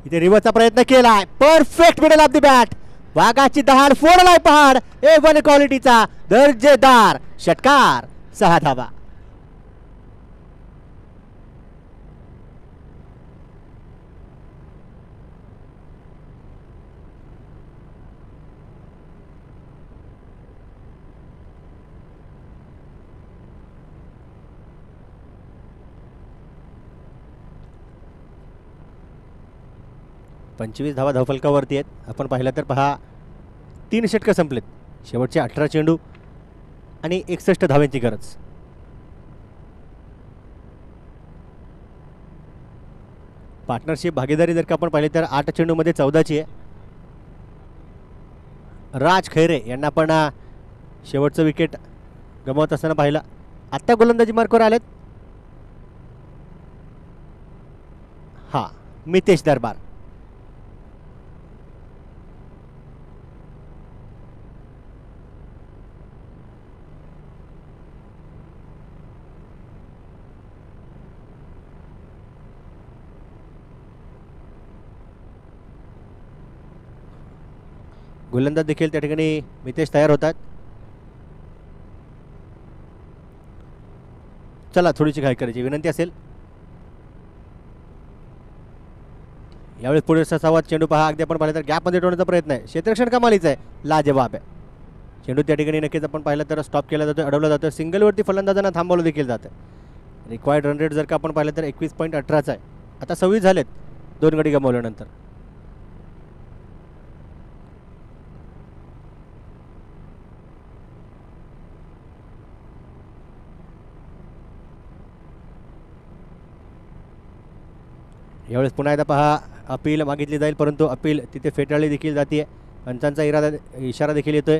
Speaker 9: इथे रिव्हर्सचा प्रयत्न केलाय, perfect middle of the bat, वाघाची दहाड फोडलाय पहाड. A1 क्वालिटीचा दर्जेदार षटकार. 6 धावा. पंचवीस धावा धावफलकावरती आहेत. आपण पाहिलं तर पहा 3 षटकं संपलेत, शेवटचे 18 चेंडू आणि 61 धाव्यांची गरज. पार्टनरशिप भागीदारी जर का आपण पाहिली तर 8 चेंडूमध्ये 14ची आहे. राज खैरे यांना पण शेवटचं विकेट गमावत असताना पाहिलं. आत्ता गोलंदाजी मार्कवर आलेत मितेश दरबार. गोलंदाज देखील त्या ठिकाणी मितेश तयार होतात. चला थोडीशी घाई करायची विनंती असेल. यावेळी पुढे संवाद चेंडू पहा, अगदी आपण पाहिलं तर गॅपमध्ये ठेवण्याचा प्रयत्न आहे. क्षेत्ररक्षण कमालीचं आहे, लाजवाब आहे. चेंडू त्या ठिकाणी नक्कीच आपण पाहिलं तर स्टॉप केला जातो, अडवला जातो. सिंगलवरती फलंदाजांना थांबवलं देखील जातं. रिक्वायर्ड रन रेट जर का आपण पाहिलं तर 21.18 आहे. आता 26 झालेत 2 गडी गमावल्यानंतर. यावेळेस पुन्हा एकदा पहा अपील मागितली जाईल, परंतु अपील तिथे फेटाळली देखील जाते. पंचांचा इशारा देखील येतोय.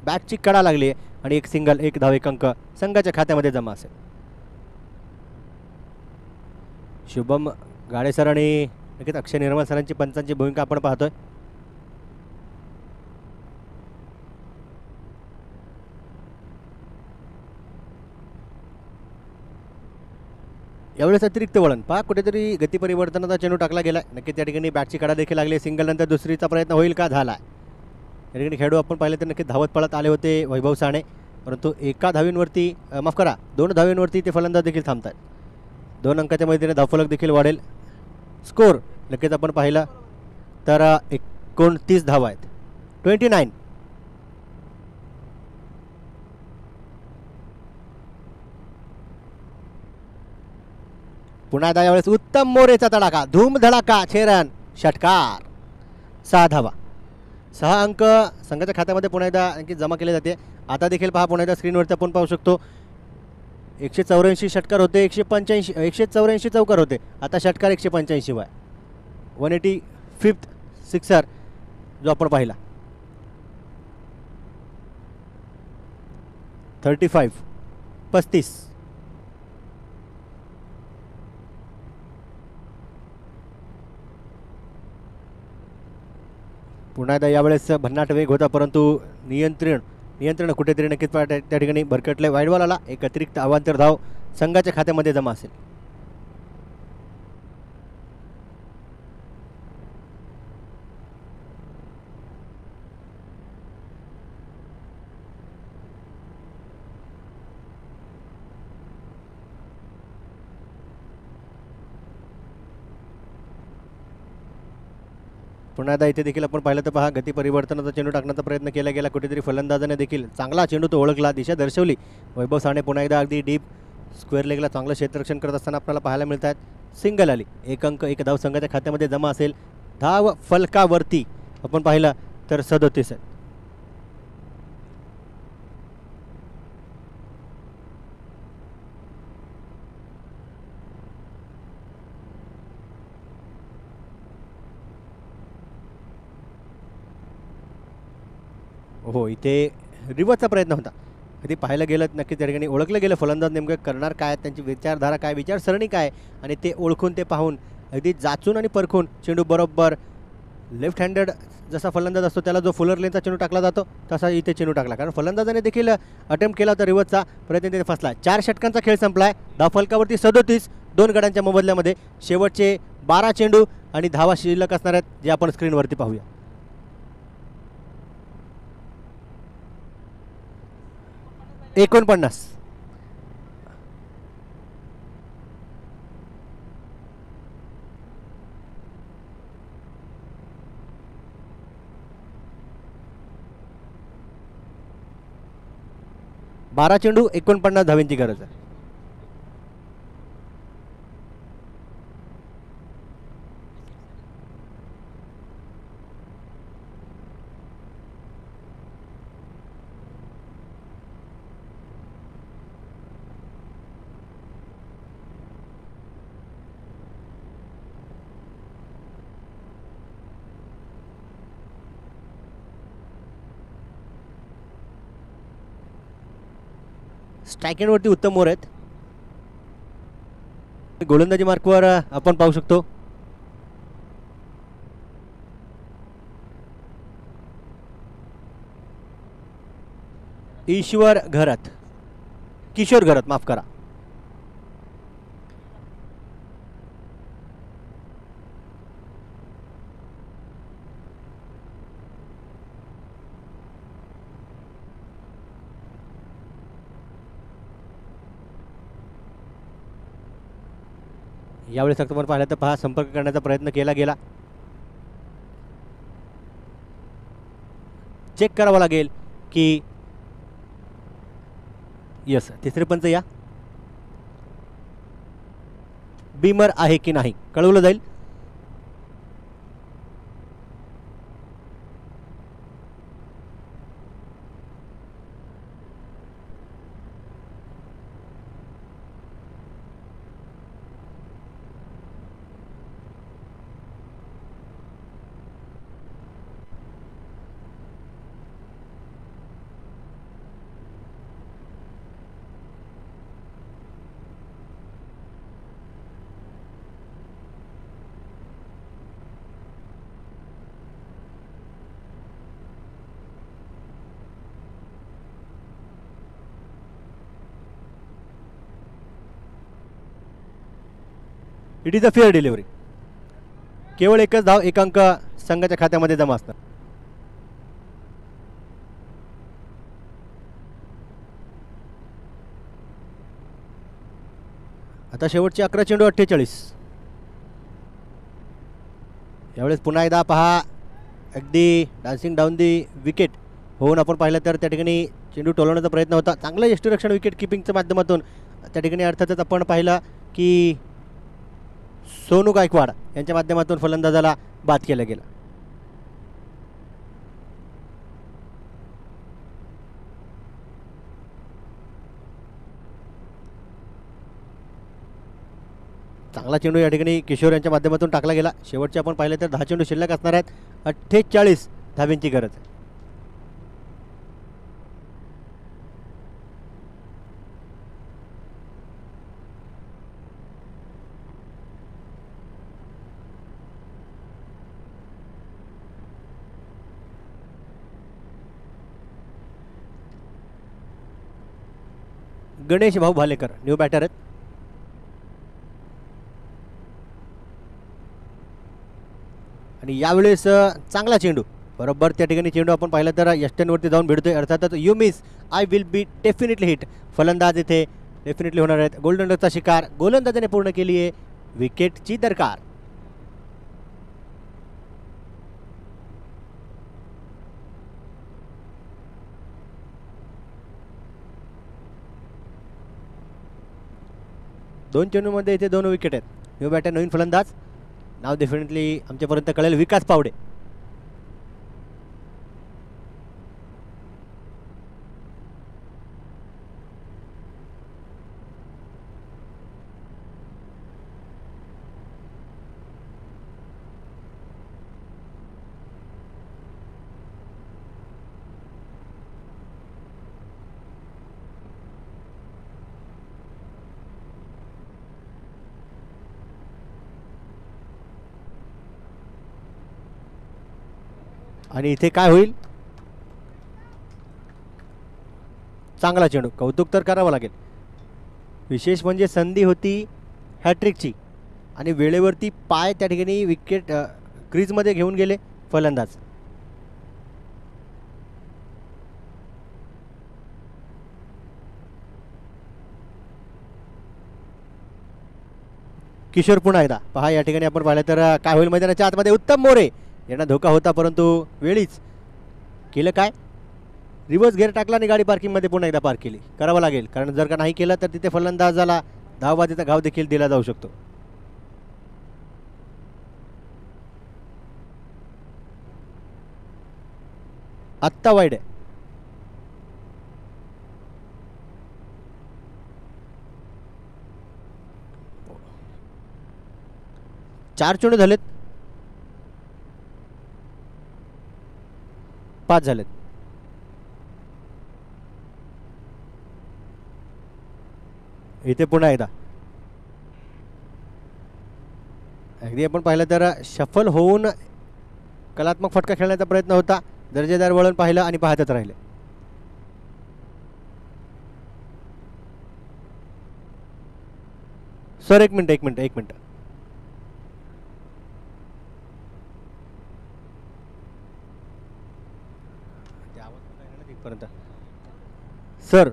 Speaker 9: बॅटची कडा लागली आहे आणि 1 सिंगल 1 धाव 1 अंक संघाच्या खात्यामध्ये जमा असेल. शुभम गाडेसर आणि नक्कीच अक्षय निर्मल सरांची पंचांची भूमिका आपण पाहतोय. यावेळेस अतिरिक्त वळण पहा, कुठेतरी गती परिवर्तनाचा चेंडू टाकला गेला. नक्की त्या ठिकाणी बॅटची कडा देखील लागली. सिंगल नंतर दुसरीचा प्रयत्न होईल का, झाला. त्या ठिकाणी खेळाडू आपण पाहिले तर नक्की धावत पळत आले होते वैभव साणे. परंतु एका धावींवरती माफ करा 2 धावींवरती ते फलंदाज देखील थांबतात. 2 अंकाच्या मदतीने धावफलक देखील वाढेल. स्कोर नक्कीच आपण पाहिला तर 29 धावा आहेत. 29. पुन्हा एकदा यावेळेस उत्तम मोरेचा तडाखा, धूम धडाका, 6 रन, षटकार, 6 धावा. 6 अंक संघाच्या खात्यामध्ये पुन्हा एकदा आणखी जमा केले जाते. आता देखील पहा पुन्हा एकदा स्क्रीनवरती आपण पाहू शकतो 184 षटकार होते, 184 चौकार होते. आता षटकार 185 आहे. 185th सिक्सर जो आपण पाहिला. 35. पुन्हा एकदा यावेळेस भन्नाट वेग होता परंतु नियंत्रण कुठेतरी नक्कीच त्या ठिकाणी भरकटले. वाईडबॉल आला. एक अतिरिक्त अवांतर धाव संघाच्या खात्यामध्ये जमा असेल. पुन्हा एकदा इथे देखील आपण पाहिलं तर पहा गती परिवर्तनाचा चेंडू टाकण्याचा प्रयत्न केला गेला. कुठेतरी फलंदाजाने देखील चांगला चेंडू तो ओळखला, दिशा दर्शवली. वैभव साने पुन्हा एकदा अगदी डीप स्क्वेअर लेगला चांगलं क्षेत्ररक्षण करत असताना आपल्याला पाहायला मिळत आहेत. सिंगल आली. 1 अंक 1 धाव संघाच्या खात्यामध्ये जमा असेल. धाव फलकावरती आपण पाहिलं तर 37 आहे. हो, इथे रिव्हर्सचा प्रयत्न होता. कधी पाहायला गेलं नक्की त्या ठिकाणी ओळखलं गेलं फलंदाज नेमकं करणार काय, त्यांची विचारधारा काय, विचारसरणी काय, आणि ते ओळखून ते पाहून अगदी जाचून आणि परखून चेंडू बरोबर लेफ्ट हँडेड जसा फलंदाज असतो त्याला जो फुलर लेनचा चेंडू टाकला जातो तसा इथे चेंडू टाकला. कारण फलंदाजाने देखील अटेम्प्ट केला होता रिव्हर्सचा प्रयत्न, तिथे फसला. 4 षटकांचा खेळ संपलाय. धाव फलकावरती 37, 2 गड्यांच्या मोबदल्यामध्ये. शेवटचे 12 चेंडू आणि धावा शिल्लक असणार आहेत जे आपण स्क्रीनवरती पाहूया. $49. बारा चेंडू 49 धावांची गरज आहे. स्ट्रायकेंडवरती उत्तम मोर आहेत. गोलंदाजी मार्कवर आपण पाहू शकतो किशोर घरत, माफ करा. यावेळी फक्त आपण पाहिलं तर पहा संपर्क करण्याचा प्रयत्न केला गेला. चेक करावं लागेल की यस तिसरे पंच या बीमर आहे की नाही कळवलं जाईल. It is a fair delivery. केवळ एकच धाव, 1 अंक संघाच्या खात्यामध्ये जमा असतात. आता शेवटचे 11 चेंडू 48. यावेळेस पुन्हा एकदा पहा अगदी डान्सिंग डाऊन दी विकेट होऊन आपण पाहिलं तर त्या ठिकाणी चेंडू टोलवण्याचा प्रयत्न होता. चांगलं यष्टीरक्षण विकेट किपिंगच्या माध्यमातून त्या ठिकाणी अर्थातच आपण पाहिलं की सोनू गायकवाड यांच्या माध्यमातून फलंदाजाला बाद केलं गेलं. चांगला चेंडू या ठिकाणी किशोर यांच्या माध्यमातून टाकला गेला. शेवटचे आपण पाहिलं तर 10 चेंडू शिल्लक असणार आहेत. 48 धाब्यांची गरज आहे. गणेश भाऊ भालेकर न्यू बॅटर आहेत. आणि यावेळेस चांगला चेंडू बरोबर त्या ठिकाणी चेंडू आपण पाहिलं तर यष्ट्यांवरती जाऊन भिडतोय. अर्थातच you miss I will be definitely hit. फलंदाज इथे डेफिनेटली होणार आहेत. गोल्डन डकचा शिकार गोलंदाजाने पूर्ण केली आहे. विकेटची दरकार. दोन चेंडूमध्ये इथे 2 विकेट आहेत. न्यू बॅटर नवीन फलंदाज नाव डेफिनेटली आमच्यापर्यंत कळेल. विकास पावडे. आणि इथे काय होईल. चांगला चेंडू. कौतुक तर करावं लागेल. विशेष म्हणजे संधी होती हॅट्रिकची आणि वेळेवरती पाय त्या ठिकाणी विकेट क्रीजमध्ये घेऊन गेले फलंदाज. किशोर पुन्हा एकदा पहा या ठिकाणी आपण पाहिलं तर काय होईल मैदानाच्या आतमध्ये. उत्तम मोरे यांना धोका होता परंतु वेळीच केलं काय. रिव्हर्स गेअर टाकला आणि गाडी पार्किंगमध्ये पुन्हा एकदा पार्क केली. करावं लागेल कारण जर का नाही केलं तर तिथे फलंदाजाला धावबाजीचा घाव देखील दिला जाऊ शकतो. आत्ता वाईड आहे. चार चेंडू झालेत. 5 झालेत. इथे पुन्हा एकदा अगदी आपण पाहिलं तर शफल होऊन कलात्मक फटका खेळण्याचा प्रयत्न होता. दर्जेदार वळण पाहिलं आणि पाहतच राहिले. सर एक मिनिट. सर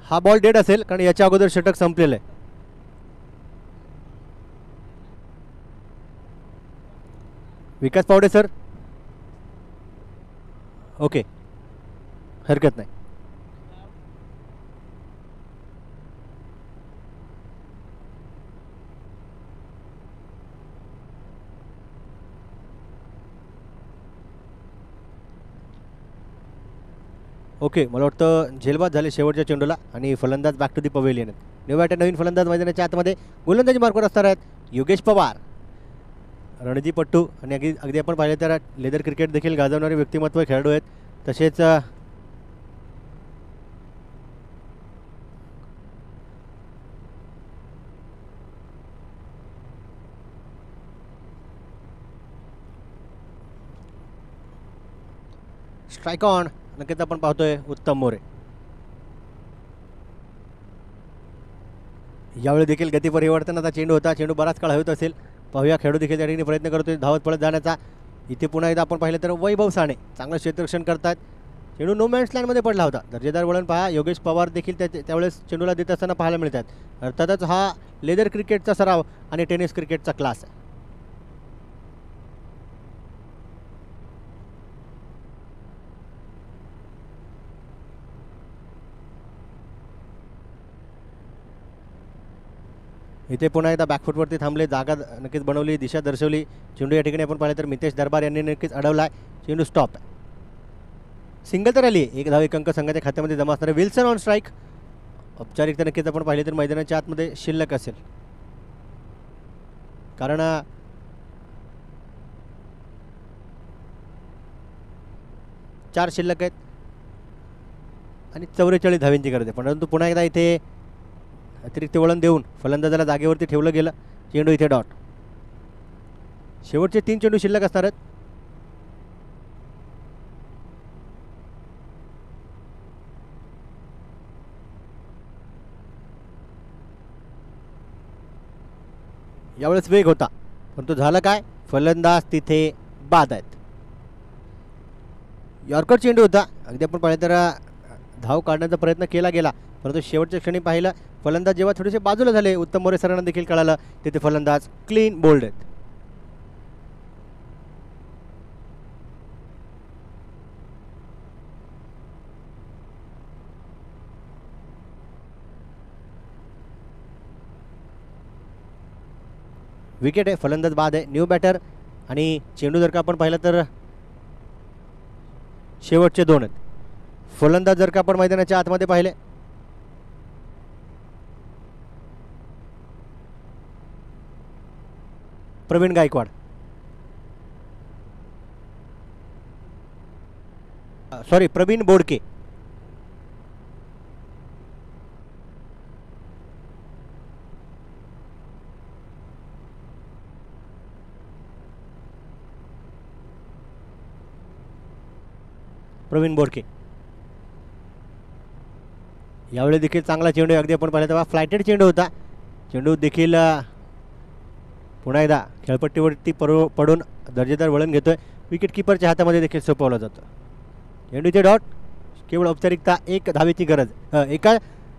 Speaker 9: हा बॉल डेड असेल कारण याच्या अगोदर षटक संपलेलं आहे. विकास पावडे सर. ओके हरकत नाही. ओके मला वाटतं झेलबाद झाले शेवटच्या चेंडूला आणि फलंदाज back to the pavilion. New batter नवीन फलंदाज मैदानाच्या आतमध्ये गोलंदाजी मार्कवर असणार आहेत योगेश पवार. रणजीपट्टू आणि अगदी आपण पाहिलं तर लेदर क्रिकेट देखील गाजवणारे व्यक्तिमत्व खेळाडू आहेत. तसेच स्ट्राईक ऑन नक्कीच आपण पाहतोय उत्तम मोरे. यावेळी देखील गती परिवर्तनाचा चेंडू होता. चेंडू बराच काळ हवेत असेल. पाहूया खेळाडू देखील त्या ठिकाणी प्रयत्न करतोय धावत पळत जाण्याचा. इथे पुन्हा एकदा आपण पाहिलं तर वैभव साने चांगलं क्षेत्ररक्षण करतात. चेंडू नो मॅन्स लँडमध्ये पडला होता. दर्जेदार वळण पहा, योगेश पवार देखील त्यावेळेस चेंडूला देत असताना पाहायला मिळतात. अर्थातच हा लेदर क्रिकेटचा सराव आणि टेनिस क्रिकेटचा क्लास आहे. इथे पुन्हा एकदा बॅकफुटवरती थांबले, जागा नक्कीच बनवली, दिशा दर्शवली. चेंडू या ठिकाणी आपण पाहिलं तर मितेश दरबार यांनी नक्कीच अडवला आहे. चेंडू स्टॉप आहे. सिंगल तर आली, 1 धाव 1 अंक संघाच्या खात्यामध्ये जमा असणारे. Wilson on strike. औपचारिकता नक्कीच आपण पाहिली तर मैदानाच्या आतमध्ये शिल्लक असेल, कारण 4 शिल्लक आहेत आणि 44 धावांची गरज आहे. परंतु पुन्हा एकदा इथे अतिरिक्त वळण देऊन फलंदाजाला जागेवरती ठेवलं गेलं. चेंडू इथे डॉट. शेवटचे 3 चेंडू शिल्लक असणार आहेत. यावेळेस वेग होता, परंतु झालं काय, फलंदाज तिथे बाद आहेत. यॉर्कर चेंडू होता, अगदी आपण पाहिलं तर धाव काढण्याचा प्रयत्न केला गेला, परंतु शेवटच्या क्षणी पाहिलं फलंदाज जेव्हा थोडेसे बाजूला झाले, उत्तम मोरे सरांना देखील कळालं तिथे फलंदाज क्लीन बोल्ड आहेत. विकेट आहे, फलंदाज बाद आहे. न्यू बॅटर आणि चेंडू जर का आपण पाहिलं तर शेवटचे 2 आहेत. फलंदाज जर का आपण मैदानाच्या आतमध्ये पाहिले प्रवीण गायकवाड, सॉरी प्रवीण बोडके. प्रवीण बोडके यावेळी देखील चांगला चेंडू, अगदी आपण पाहिलं तेव्हा फ्लायटेड चेंडू होता. चेंडू देखील पुन्हा एकदा खेळपट्टीवरती पडून दर्जेदार वळण घेतोय. विकेट किपरच्या हातामध्ये देखील सोपवला जातो. चेंडू इथे डॉट. केवळ औपचारिकता 1 धावेची गरज.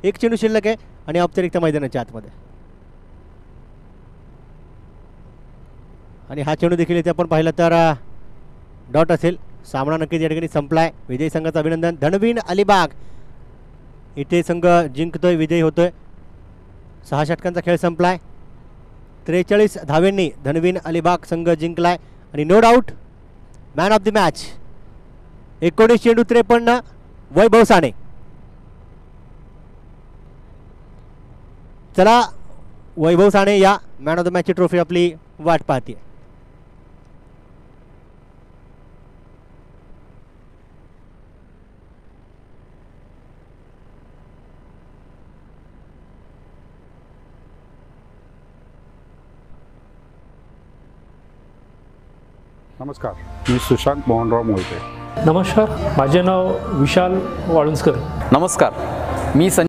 Speaker 9: एक चेंडू शिल्लक आहे आणि औपचारिकता मैदानाच्या आतमध्ये. आणि हा चेंडू देखील इथे आपण पाहिलं तर डॉट असेल. सामना नक्कीच या ठिकाणी संपलाय. विजयी संघाचं अभिनंदन. धनवीन अलिबाग इथे संघ जिंकतोय, विजयी होतोय. 6 षटकांचा खेळ संपलाय. 43 धावांनी धनवीन अलिबाग संघ जिंकलाय आणि no doubt man of the match 19 चेंडू 53 वैभव साने. चला वैभव साने या मॅन ऑफ द मॅचची ट्रॉफी आपली वाट पाहते.
Speaker 10: नमस्कार, मी सुशांत मोहनराव मोहिते.
Speaker 3: नमस्कार, माझे नाव विशाल वाळुंजकर.
Speaker 4: नमस्कार, मी